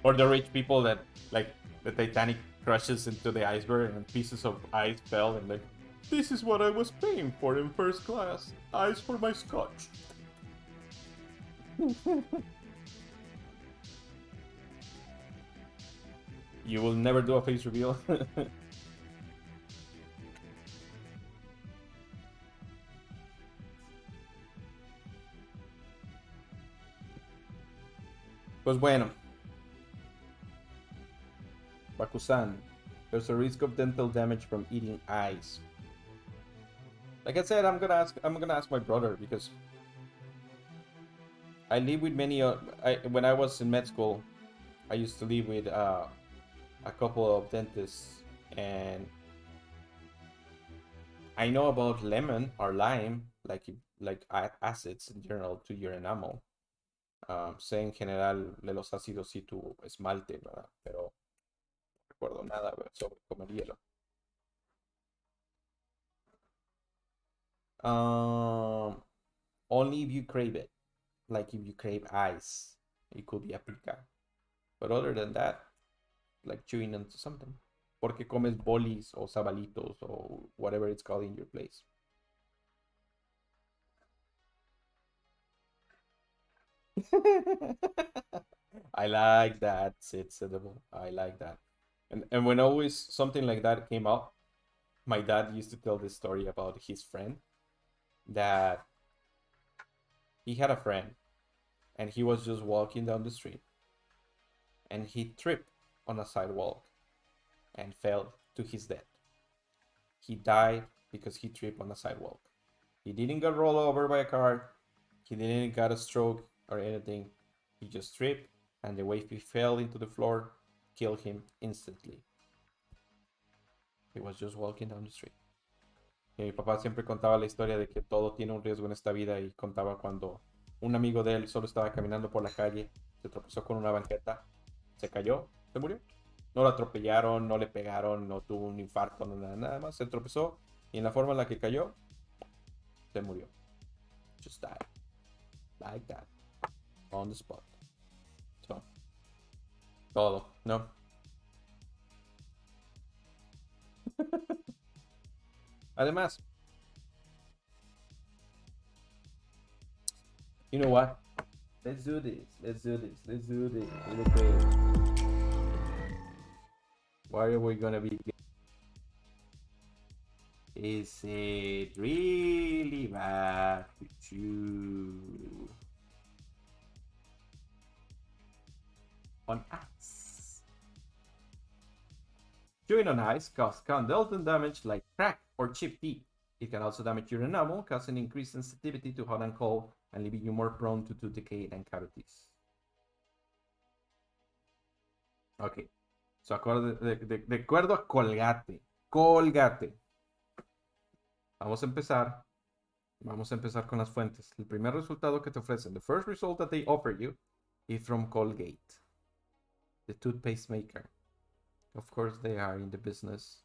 Or the rich people that, like, the Titanic crashes into the iceberg and pieces of ice fell, and like, this is what I was paying for in first class. Ice for my scotch. You will never do a face reveal. Pues bueno, Bakusan, there's a risk of dental damage from eating ice. Like I said, I'm gonna ask my brother because I live with many. When I was in med school, I used to live with a couple of dentists, and I know about lemon or lime, like acids in general to your enamel. Sé en general de los ácidos y tu esmalte, ¿verdad? Pero no recuerdo nada sobre comer hielo. Only if you crave it. Like if you crave ice, it could be aplica. But other than that, like chewing into something. Porque comes bolis o sabalitos or whatever it's called in your place. I like that. It's edible. I like that. And when always something like that came up, my dad used to tell this story about his friend that he had a friend and he was just walking down the street and he tripped on a sidewalk and fell to his death. He died because he tripped on a sidewalk. He didn't get rolled over by a car. He didn't get a stroke or anything. He just tripped, and the way he fell into the floor killed him instantly. He was just walking down the street. Y mi papá siempre contaba la historia de que todo tiene un riesgo en esta vida y contaba cuando un amigo de él solo estaba caminando por la calle, se tropezó con una banqueta, se cayó, se murió. No lo atropellaron, no le pegaron, no tuvo un infarto, no nada más. Se tropezó y en la forma en la que cayó, se murió. Just died. Like that. On the spot. So, todo, ¿no? Además, you know what? Let's do this. Let's do this. Let's do this. Really quick. What are we gonna be? Is it really bad to chew on ice? Chewing on ice causes conductive damage like crack or chipped teeth. It can also damage your enamel, causing increased sensitivity to hot and cold, and leaving you more prone to tooth decay and cavities. Ok. So, de acuerdo a Colgate. Colgate. Vamos a empezar con las fuentes. El primer resultado que te ofrecen, the first result that they offer you is from Colgate, the toothpaste maker. Of course, they are in the business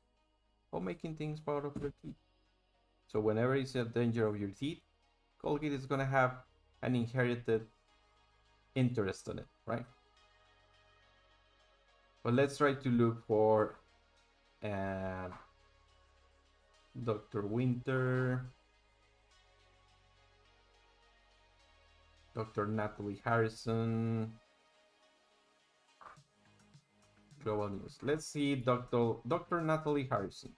of making things out of your teeth. So whenever it's a danger of your teeth, Colgate is going to have an inherited interest in it, right? But let's try to look for Dr. Winter, Dr. Natalie Harrison, Global News. Let's see Dr. Natalie Harrison.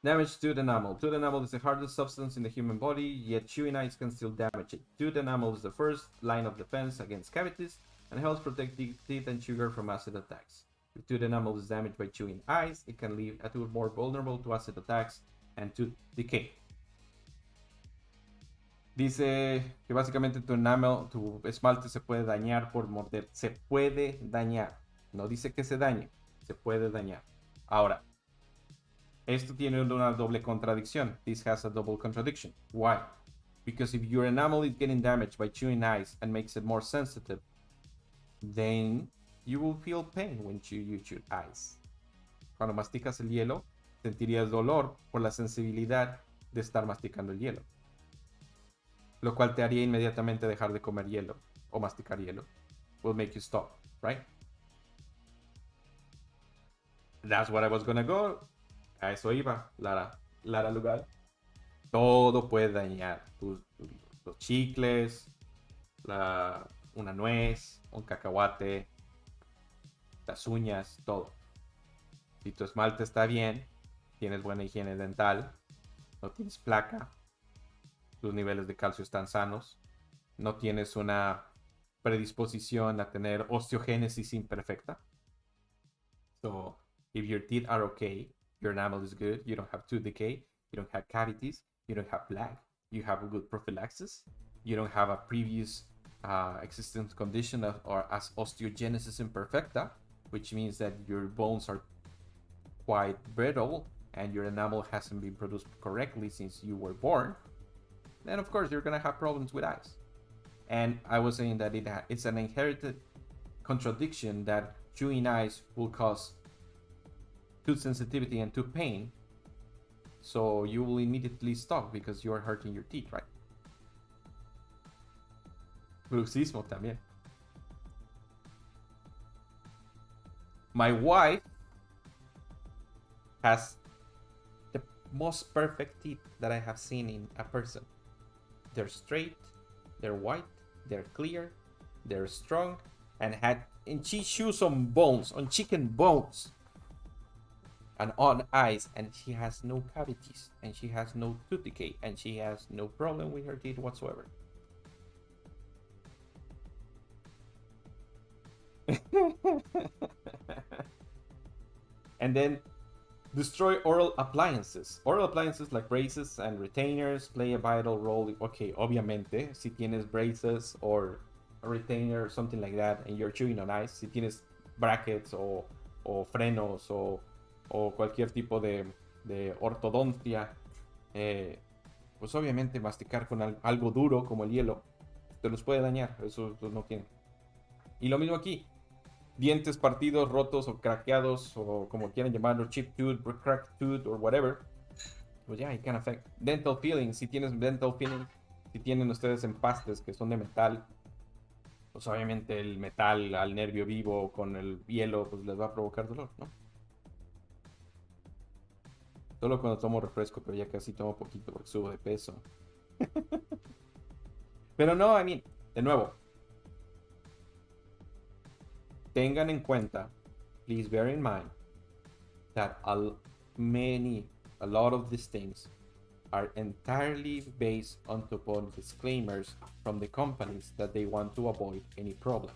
Damage tooth enamel. Tooth enamel is the hardest substance in the human body, yet chewing ice can still damage it. Tooth enamel is the first line of defense against cavities, and helps protect teeth and sugar from acid attacks. If tooth enamel is damaged by chewing ice, it can leave a tooth more vulnerable to acid attacks and tooth decay. Dice que básicamente tu enamel, tu esmalte se puede dañar por morder. Se puede dañar. No dice que se dañe. Se puede dañar. Ahora, esto tiene una doble contradicción. This has a double contradiction. Why? Because if your enamel is getting damaged by chewing ice and makes it more sensitive, then you will feel pain when you chew ice. Cuando masticas el hielo, sentirías dolor por la sensibilidad de estar masticando el hielo, lo cual te haría inmediatamente dejar de comer hielo o masticar hielo. Will make you stop, right? That's what I was gonna go. A eso iba, Lara Lugar. Todo puede dañar. Los chicles, una nuez, un cacahuate, las uñas, todo. Si tu esmalte está bien, tienes buena higiene dental, no tienes placa, tus niveles de calcio están sanos, no tienes una predisposición a tener osteogénesis imperfecta. So, if your teeth are okay, your enamel is good, you don't have tooth decay, you don't have cavities, you don't have plaque, you have a good prophylaxis, you don't have a previous existent condition or as osteogenesis imperfecta, which means that your bones are quite brittle and your enamel hasn't been produced correctly since you were born, then of course you're gonna have problems with ice. And I was saying that it's an inherited contradiction that chewing ice will cause tooth sensitivity and tooth pain, so you will immediately stop because you are hurting your teeth, right? Bruxismo también. My wife has the most perfect teeth that I have seen in a person. They're straight, they're white, they're clear, they're strong, and she chews on bones, on chicken bones, and on ice, and she has no cavities, and she has no tooth decay, and she has no problem with her teeth whatsoever. And then destroy oral appliances. Oral appliances like braces and retainers play a vital role. Okay, obviamente, si tienes braces or a retainer or something like that and you're chewing on ice, si tienes brackets o frenos o cualquier tipo de ortodoncia, pues obviamente masticar con algo duro como el hielo te los puede dañar. Eso no tiene. Y lo mismo aquí. Dientes partidos, rotos o craqueados o como quieran llamarlo, chip tooth, cracked tooth or whatever, pues ya, it can affect. Dental filling, si tienes dental filling, si tienen ustedes empastes que son de metal, pues obviamente el metal al nervio vivo con el hielo pues les va a provocar dolor, ¿no? Solo cuando tomo refresco, pero ya casi tomo poquito porque subo de peso. Pero no, de nuevo, tengan en cuenta, please bear in mind, that a lot of these things are entirely based upon disclaimers from the companies that they want to avoid any problem.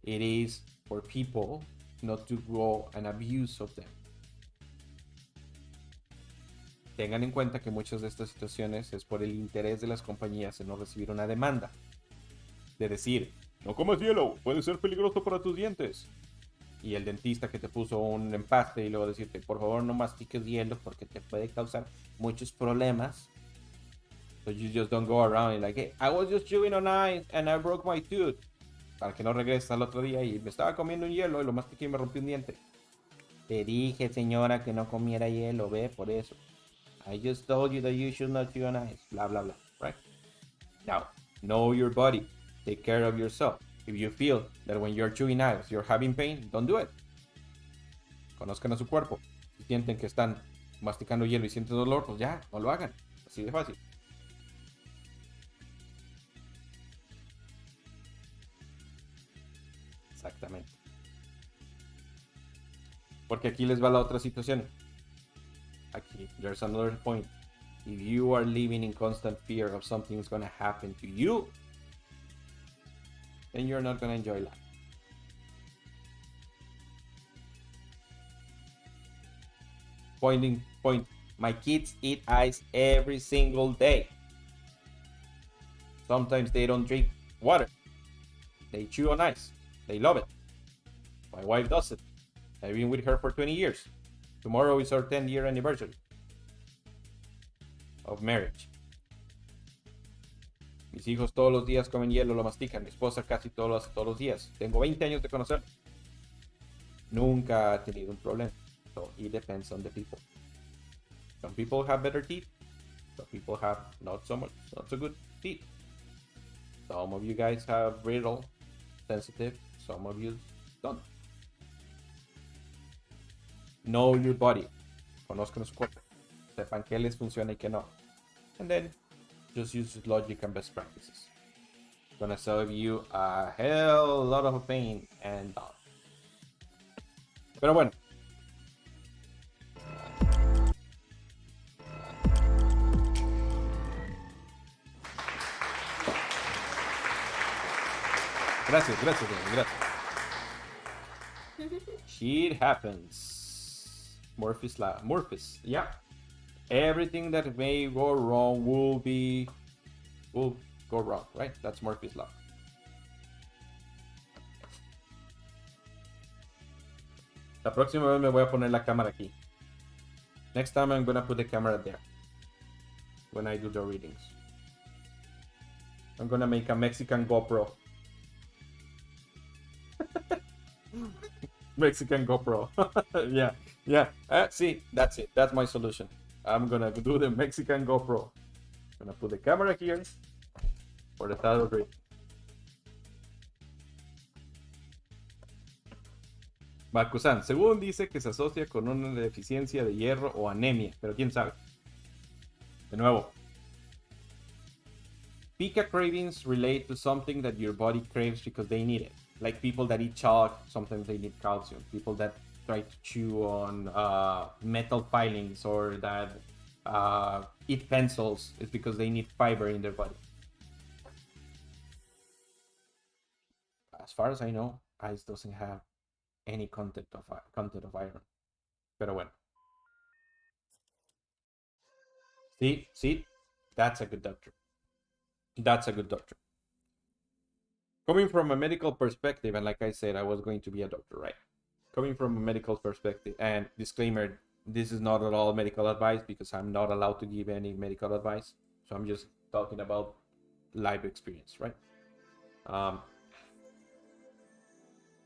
It is for people not to go and abuse of them. Tengan en cuenta que muchas de estas situaciones es por el interés de las compañías en no recibir una demanda. De decir, no comas hielo, puede ser peligroso para tus dientes. Y el dentista que te puso un empaste y luego decirte, por favor no mastiques hielo porque te puede causar muchos problemas. So you just don't go around and like, hey, I was just chewing on ice and I broke my tooth. Para que no regreses al otro día y me estaba comiendo un hielo y lo mastiqué y me rompí un diente. Te dije, señora, que no comiera hielo, ve, por eso. I just told you that you should not chew on ice. Blah, blah, blah, right? Now, know your body. Take care of yourself. If you feel that when you're chewing ice, you're having pain, don't do it. Conozcan a su cuerpo. Si sienten que están masticando hielo y sienten dolor, pues ya, no lo hagan. Así de fácil. Exactamente. Porque aquí les va la otra situación. Aquí, there's another point. If you are living in constant fear of something's gonna happen to you, then you're not gonna enjoy life. Point. My kids eat ice every single day. Sometimes they don't drink water. They chew on ice. They love it. My wife does it. I've been with her for 20 years. Tomorrow is our 10-year anniversary of marriage. Mis hijos todos los días comen hielo, lo mastican. Mi esposa casi todos los días. Tengo 20 años de conocerla. Nunca ha tenido un problema. So it depends on the people. Some people have better teeth. Some people have not so good teeth. Some of you guys have brittle, sensitive. Some of you don't. Know your body. Conozcan su cuerpo. Sepan qué les funciona y qué no. And then just use logic and best practices. It's gonna save you a hell lot of pain and doubt. Pero bueno. Gracias. Shit happens. Morphis, yeah. Everything that may go wrong will go wrong, right? That's Murphy's law. La próxima vez me voy a poner la cámara aquí. Next time I'm gonna put the camera there when I do the readings. I'm gonna make a Mexican GoPro. Mexican GoPro. yeah. See, that's it. That's my solution. I'm gonna do the Mexican GoPro. I'm gonna put the camera here for the title read. Bakusan, según dice que se asocia con una deficiencia de hierro o anemia, pero quién sabe. De nuevo, pica cravings relate to something that your body craves because they need it. Like people that eat chalk, sometimes they need calcium. People that try to chew on metal filings or that eat pencils, it's because they need fiber in their body. As far as I know, ice doesn't have any content of iron. Pero bueno. See, that's a good doctor. Coming from a medical perspective, and like I said, I was going to be a doctor, right? Coming from a medical perspective, and disclaimer, this is not at all medical advice because I'm not allowed to give any medical advice. So I'm just talking about life experience, right?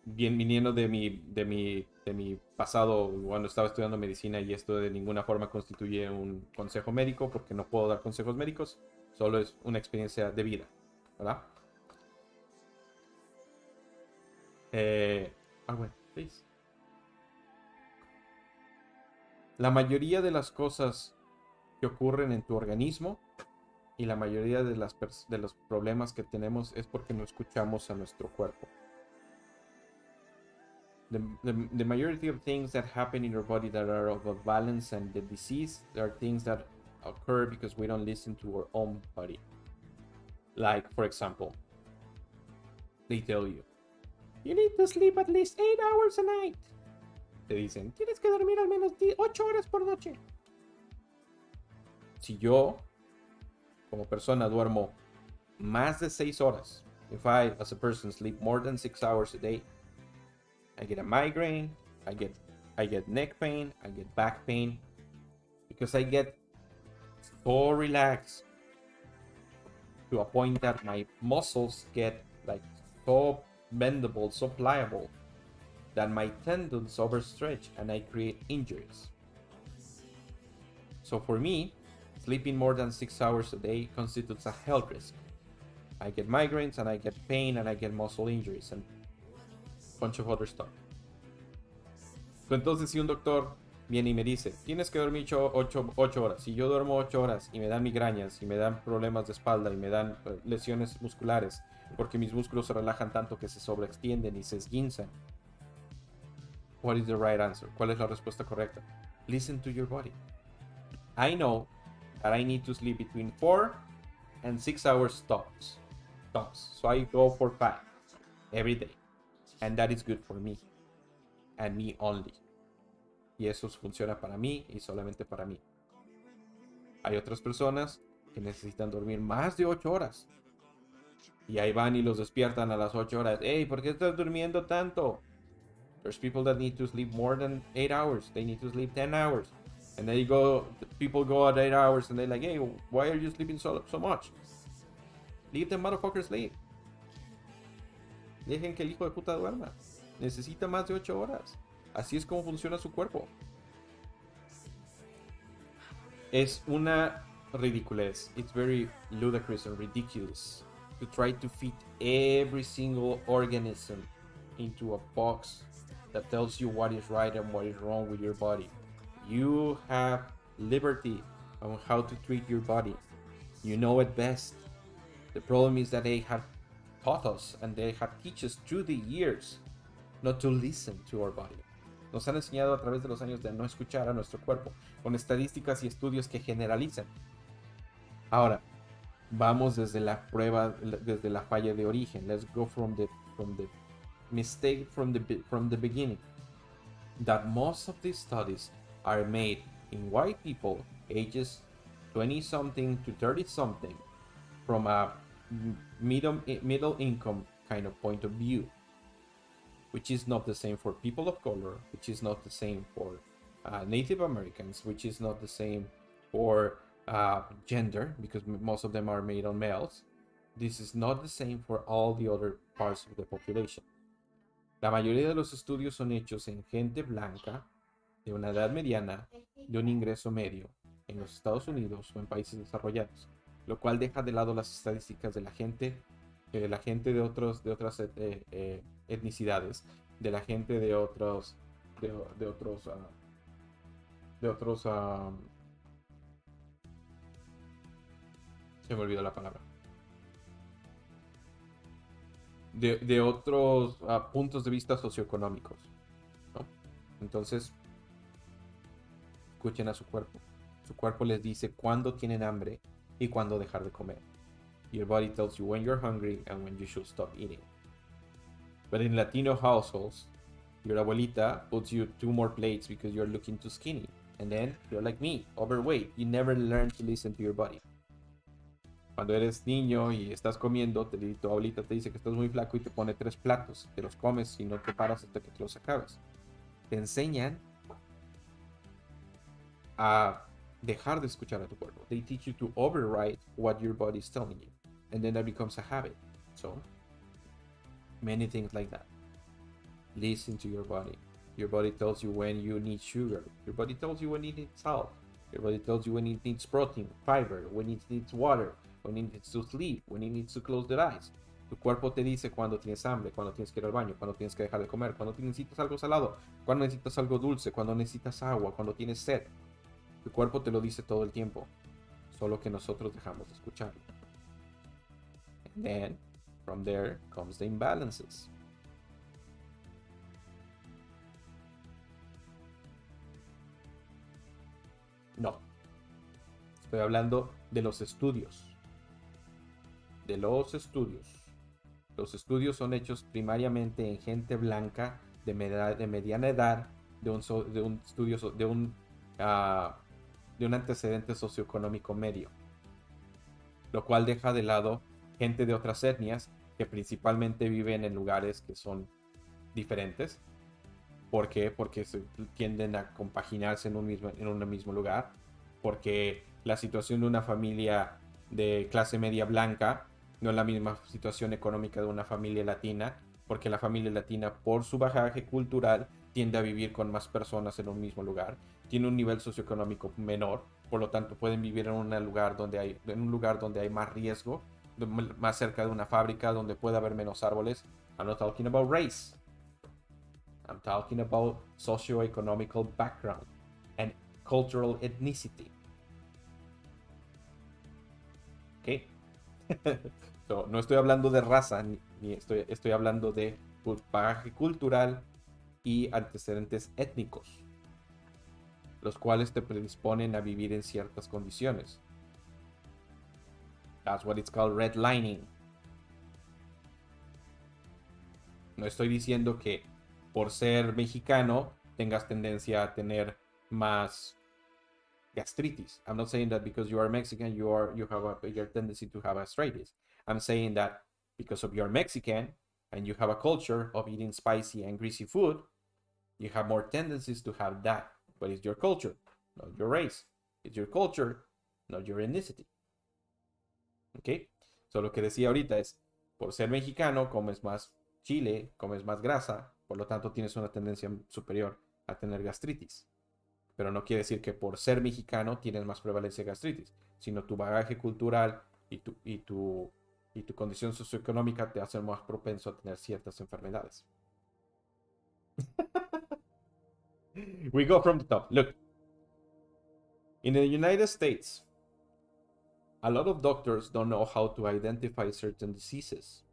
Bien, viniendo de mi pasado cuando estaba estudiando medicina, y esto de ninguna forma constituye un consejo médico porque no puedo dar consejos médicos, solo es una experiencia de vida, ¿verdad? Bueno, please. La mayoría de las cosas que ocurren en tu organismo y la mayoría de los problemas que tenemos es porque no escuchamos a nuestro cuerpo. The majority of things that happen in your body that are of a balance and the disease, there are things that occur because we don't listen to our own body. Like, for example, they tell you, you need to sleep at least 8 hours a night. Te dicen, tienes que dormir al menos 8 horas por noche. Si yo, como persona, duermo más de 6 horas, if I, as a person, sleep more than 6 hours a day, I get a migraine, I get neck pain, I get back pain, because I get so relaxed to a point that my muscles get like so bendable, so pliable, that my tendons overstretch and I create injuries. So for me, sleeping more than 6 hours a day constitutes a health risk. I get migraines and I get pain and I get muscle injuries and bunch of other stuff. Entonces, si un doctor viene y me dice, tienes que dormir 8 horas, si yo duermo 8 horas y me dan migrañas y me dan problemas de espalda y me dan lesiones musculares porque mis músculos se relajan tanto que se sobreextienden y se esguinzan, what is the right answer? ¿Cuál es la respuesta correcta? Listen to your body. I know that I need to sleep between 4 and 6 hours tops. So I go for 5. every day. And that is good for me. And me only. Y eso funciona para mí y solamente para mí. Hay otras personas que necesitan dormir más de 8 horas. Y ahí van y los despiertan a las 8 horas. Hey, ¿por qué estás durmiendo tanto? There's people that need to sleep more than 8 hours. They need to sleep 10 hours. And then people go at 8 hours and they're like, hey, why are you sleeping so much? Leave the motherfucker sleep. Dejen que el hijo de puta duerma. Necesita más de 8 horas. Así es como funciona su cuerpo. Es una ridiculez. It's very ludicrous and ridiculous to try to fit every single organism into a box that tells you what is right and what is wrong with your body. You have liberty on how to treat your body. You know it best. The problem is that they have taught us and they have taught us through the years not to listen to our body. Nos han enseñado a través de los años de no escuchar a nuestro cuerpo, con estadísticas y estudios que generalizan. Ahora, vamos desde la prueba, desde la falla de origen. Let's go from the mistake from the beginning. That most of these studies are made in white people ages 20 something to 30 something from a middle income kind of point of view, which is not the same for people of color, which is not the same for Native Americans, which is not the same for gender, because most of them are made on males. This is not the same for all the other parts of the population. La mayoría de los estudios son hechos en gente blanca, de una edad mediana, de un ingreso medio, en los Estados Unidos o en países desarrollados, lo cual deja de lado las estadísticas de la gente de otras etnicidades, de la gente de otros se me olvidó la palabra, de otros puntos de vista socioeconómicos, ¿no? Entonces, escuchen a su cuerpo. Su cuerpo les dice cuándo tienen hambre y cuándo dejar de comer. Your body tells you when you're hungry and when you should stop eating. But in Latino households, your abuelita puts you 2 more plates because you're looking too skinny. And then you're like me, overweight. You never learn to listen to your body. Cuando eres niño y estás comiendo, tu abuelita te dice que estás muy flaco y te pone 3 platos. Te los comes y no te paras hasta que te los acabes. Te enseñan a dejar de escuchar a tu cuerpo. They teach you to override what your body is telling you. And then that becomes a habit. So, many things like that. Listen to your body. Your body tells you when you need sugar. Your body tells you when it needs salt. Your body tells you when it needs protein, fiber, when it needs water, when it needs to sleep, when it needs to close their eyes. Tu cuerpo te dice cuando tienes hambre, cuando tienes que ir al baño, cuando tienes que dejar de comer, cuando necesitas algo salado, cuando necesitas algo dulce, cuando necesitas agua, cuando tienes sed. Tu cuerpo te lo dice todo el tiempo, solo que nosotros dejamos de escucharlo. And then, from there comes the imbalances. No, estoy hablando de los estudios. Los estudios son hechos primariamente en gente blanca de mediana edad, de un antecedente socioeconómico medio, lo cual deja de lado gente de otras etnias que principalmente viven en lugares que son diferentes. ¿Por qué? Porque tienden a compaginarse en un mismo lugar. Porque la situación de una familia de clase media blanca no es la misma situación económica de una familia latina. Porque la familia latina, por su bagaje cultural, tiende a vivir con más personas en un mismo lugar. Tiene un nivel socioeconómico menor. Por lo tanto, pueden vivir en un lugar donde hay más riesgo, más cerca de una fábrica, donde puede haber menos árboles. I'm not talking about race. I'm talking about socio-economical background and cultural ethnicity. ¿Ok? So, no estoy hablando de raza, ni estoy hablando de bagaje cultural y antecedentes étnicos, los cuales te predisponen a vivir en ciertas condiciones. That's what it's called redlining. No estoy diciendo que por ser mexicano tengas tendencia a tener más gastritis. I'm not saying that because you are Mexican you have a bigger tendency to have gastritis. I'm saying that because of you're Mexican and you have a culture of eating spicy and greasy food, you have more tendencies to have that. But it's your culture, not your race. It's your culture, not your ethnicity. ¿Ok? So lo que decía ahorita es, por ser mexicano, comes más chile, comes más grasa, por lo tanto tienes una tendencia superior a tener gastritis. Pero no quiere decir que por ser mexicano tienes más prevalencia de gastritis, sino tu bagaje cultural y tu condición socioeconómica te hacen más propenso a tener ciertas enfermedades. We go from the top. Look, in the United States, a lot of doctors don't know how to identify certain diseases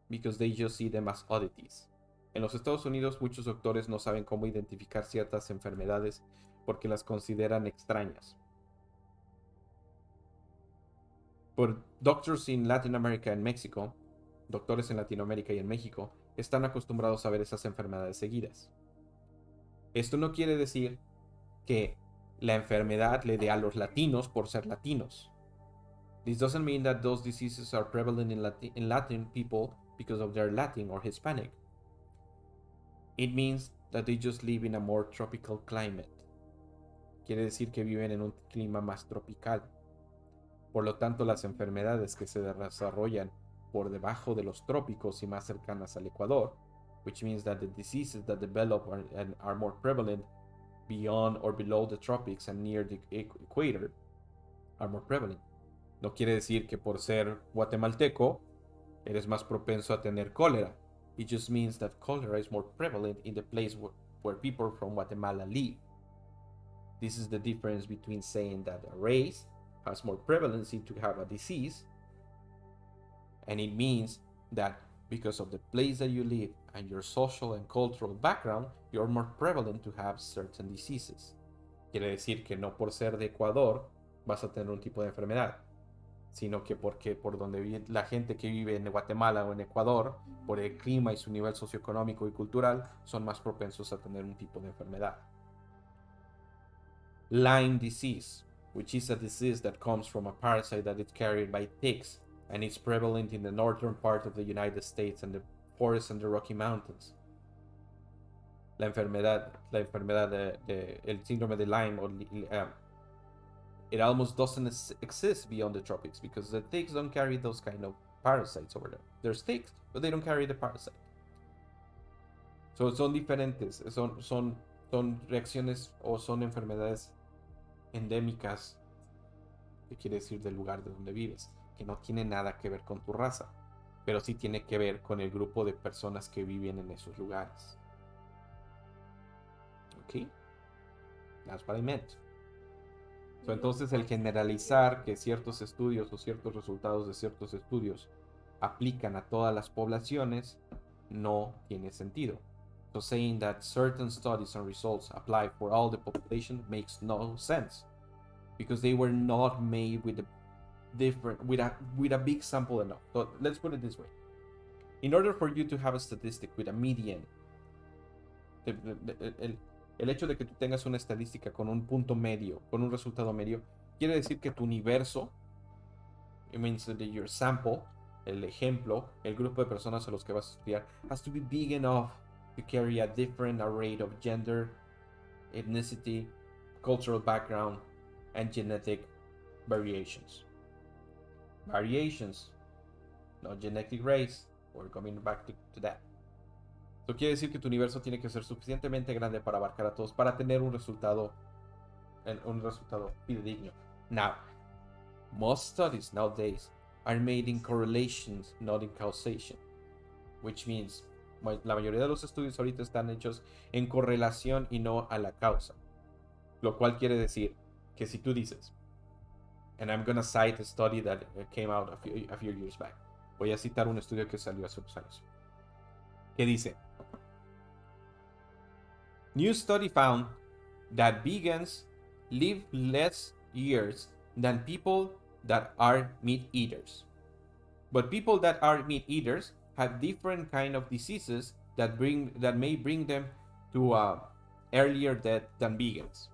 because they just see them as oddities. En los Estados Unidos, muchos doctores no saben cómo identificar ciertas enfermedades porque las consideran extrañas. But doctors in Latin America and Mexico, doctores en Latinoamérica y en México, están acostumbrados a ver esas enfermedades seguidas. Esto no quiere decir que la enfermedad le dé a los latinos por ser latinos. This doesn't mean that those diseases are prevalent in Latin people because of their Latin or Hispanic. It means that they just live in a more tropical climate. Quiere decir que viven en un clima más tropical. Por lo tanto, las enfermedades que se desarrollan por debajo de los trópicos y más cercanas al Ecuador, which means that the diseases that develop are more prevalent beyond or below the tropics and near the equator, are more prevalent. No quiere decir que por ser guatemalteco eres más propenso a tener cólera. It just means that cholera is more prevalent in the place where people from Guatemala live. This is the difference between saying that a race has more prevalency to have a disease, and it means that because of the place that you live and your social and cultural background, you're more prevalent to have certain diseases. Quiere decir que no por ser de Ecuador vas a tener un tipo de enfermedad, sino que porque por donde vive la gente que vive en Guatemala o en Ecuador, por el clima y su nivel socioeconómico y cultural, son más propensos a tener un tipo de enfermedad. Lyme disease, which is a disease that comes from a parasite that is carried by ticks, and it's prevalent in the northern part of the United States and the forests and the Rocky Mountains. La enfermedad el síndrome de Lyme, it almost doesn't exist beyond the tropics because the ticks don't carry those kind of parasites over there. There's ticks, but they don't carry the parasite. So son diferentes, son reacciones o son enfermedades endémicas, que quiere decir del lugar de donde vives, que no tiene nada que ver con tu raza, pero sí tiene que ver con el grupo de personas que viven en esos lugares. ¿Ok? That's what I meant. So, entonces el generalizar que ciertos estudios o ciertos resultados de ciertos estudios aplican a todas las poblaciones no tiene sentido. So saying that certain studies and results apply for all the population makes no sense because they were not made with a big sample enough. So let's put it this way. In order for you to have a statistic with a median, el hecho de que tú tengas una estadística con un punto medio, con un resultado medio, quiere decir que tu universo, it means that your sample, el ejemplo, el grupo de personas a los que vas a estudiar, has to be big enough to carry a different array of gender, ethnicity, cultural background, and genetic variations. Variations, not genetic race. We're coming back to that. Eso quiere decir que tu universo tiene que ser suficientemente grande para abarcar a todos, para tener un resultado fidedigno. Now, most studies nowadays are made in correlations, not in causation, which means la mayoría de los estudios ahorita están hechos en correlación y no a la causa, lo cual quiere decir que si tú dices, and I'm gonna cite a study that came out a few years back, voy a citar un estudio que salió hace unos años, que dice, new study found that vegans live less years than people that are meat eaters, but people that are meat eaters have different kind of diseases that may bring them to a earlier death than vegans.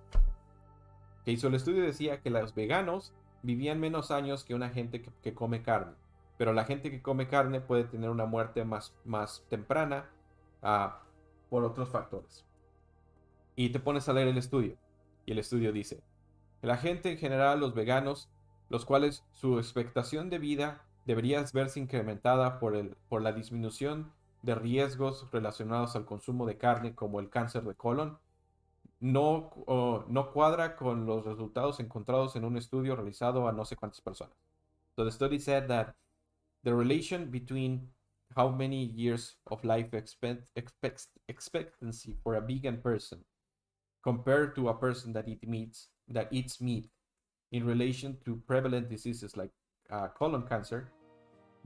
Okay, so el estudio decía que los veganos vivían menos años que una gente que come carne, pero la gente que come carne puede tener una muerte más temprana por otros factores. Y te pones a leer el estudio, y el estudio dice: la gente en general, los veganos, los cuales su expectación de vida debería verse incrementada por la disminución de riesgos relacionados al consumo de carne, como el cáncer de colon, no cuadra con los resultados encontrados en un estudio realizado a no sé cuántas personas. So the study said that the relation between how many years of life expectancy for a vegan person compared to a person that eats meat in relation to prevalent diseases like colon cancer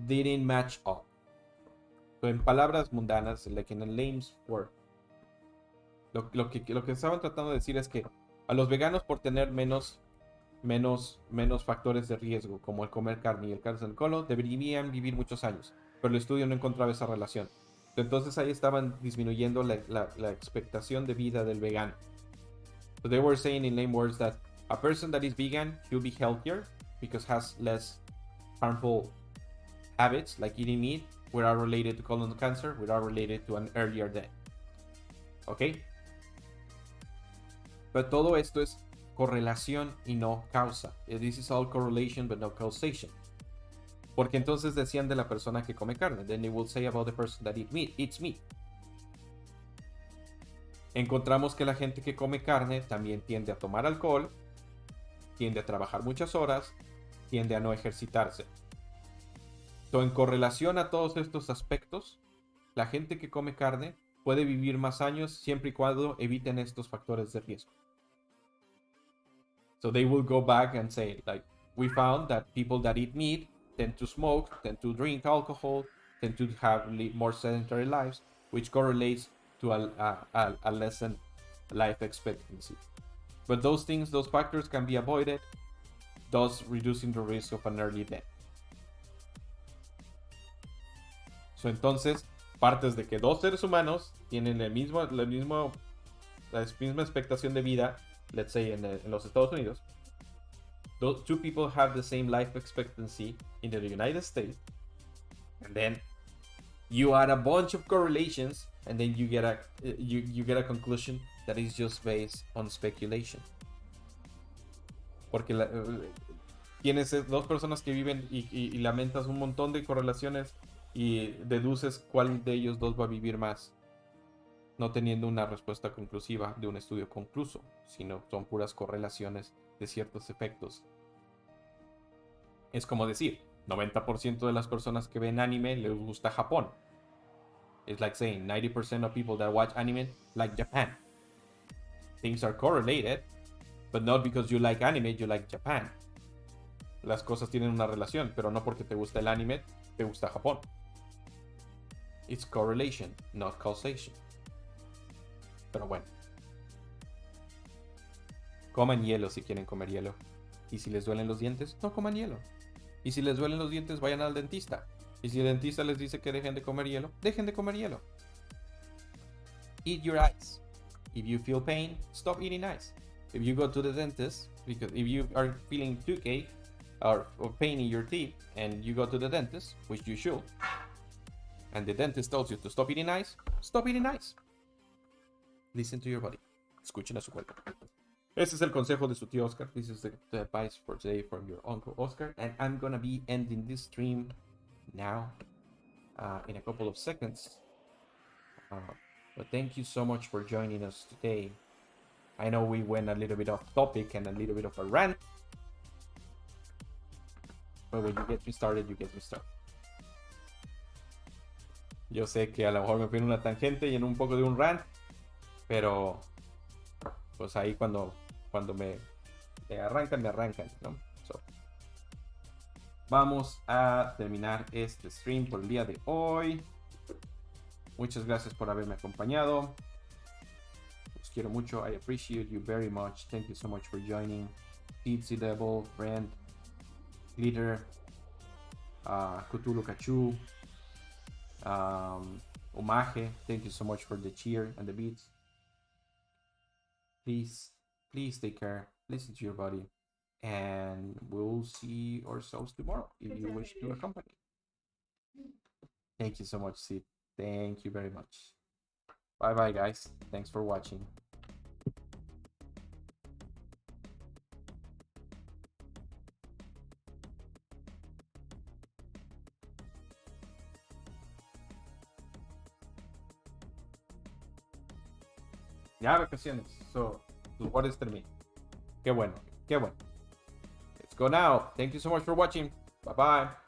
didn't match up. So, en palabras mundanas, like in a lame's word, lo que estaban tratando de decir es que a los veganos, por tener menos factores de riesgo, como el comer carne y el cáncer del colon, deberían vivir muchos años, pero el estudio no encontraba esa relación. Entonces ahí estaban disminuyendo la expectación de vida del vegano. So they were saying in lame words that a person that is vegan will be healthier because has less harmful habits like eating meat, which are related to colon cancer, which are related to an earlier death. ¿Ok? Pero todo esto es correlación y no causa. This is all correlation but no causation. Porque entonces decían de la persona que come carne. Then they will say about the person that eats meat. Encontramos que la gente que come carne también tiende a tomar alcohol, tiende a trabajar muchas horas, tiende a no ejercitarse. So, en correlación a todos estos aspectos, la gente que come carne puede vivir más años siempre y cuando eviten estos factores de riesgo. So they will go back and say, like, we found that people that eat meat tend to smoke, tend to drink alcohol, tend to have more sedentary lives, which correlates to a lessened life expectancy. But those factors can be avoided, thus reducing the risk of an early death. So, entonces, partes de que dos seres humanos tienen la misma expectación de vida, let's say en los Estados Unidos. Those two people have the same life expectancy in the United States, and then you add a bunch of correlations, and then you get a conclusion that is just based on speculation. Porque tienes dos personas que viven y lamentas un montón de correlaciones y deduces cuál de ellos dos va a vivir más, no teniendo una respuesta conclusiva de un estudio concluso, sino son puras correlaciones de ciertos efectos. Es como decir, 90% de las personas que ven anime les gusta Japón. It's like saying 90% of people that watch anime like Japan. Things are correlated, but not because you like anime, you like Japan. Las cosas tienen una relación, pero no porque te gusta el anime, te gusta Japón. It's correlation, not causation. Pero bueno. Coman hielo si quieren comer hielo. Y si les duelen los dientes, no coman hielo. Y si les duelen los dientes, vayan al dentista. Y si el dentista les dice que dejen de comer hielo, dejen de comer hielo. Eat your ice. If you feel pain, stop eating ice. If you go to the dentist, because if you are feeling toothache or pain in your teeth and you go to the dentist, which you should, and the dentist tells you to stop eating ice, stop eating ice. Listen to your body. Escuchen a su cuerpo. Ese es el consejo de su tío Oscar. This is the advice for today from your uncle Oscar. And I'm gonna be ending this stream now in a couple of seconds. But thank you so much for joining us today. I know we went a little bit off topic and a little bit of a rant. But when you get me started, you get me started. Yo sé que a lo mejor me fui en una tangente y en un poco de un rant, pero pues ahí cuando me arrancan, ¿no? So, vamos a terminar este stream por el día de hoy. Muchas gracias por haberme acompañado. Los quiero mucho. I appreciate you very much. Thank you so much for joining. Pizzy Devil, Brent, Glitter, Cthulhu Cachu, Omaje, thank you so much for the cheer and the beats. Please, please take care. Listen to your body. And we'll see ourselves tomorrow if you wish to accompany. Thank you so much, Sid. Thank you very much. Bye bye, guys. Thanks for watching. Ya vacaciones. So, tus guardias terminan. Qué bueno, qué bueno. Let's go now. Thank you so much for watching. Bye bye.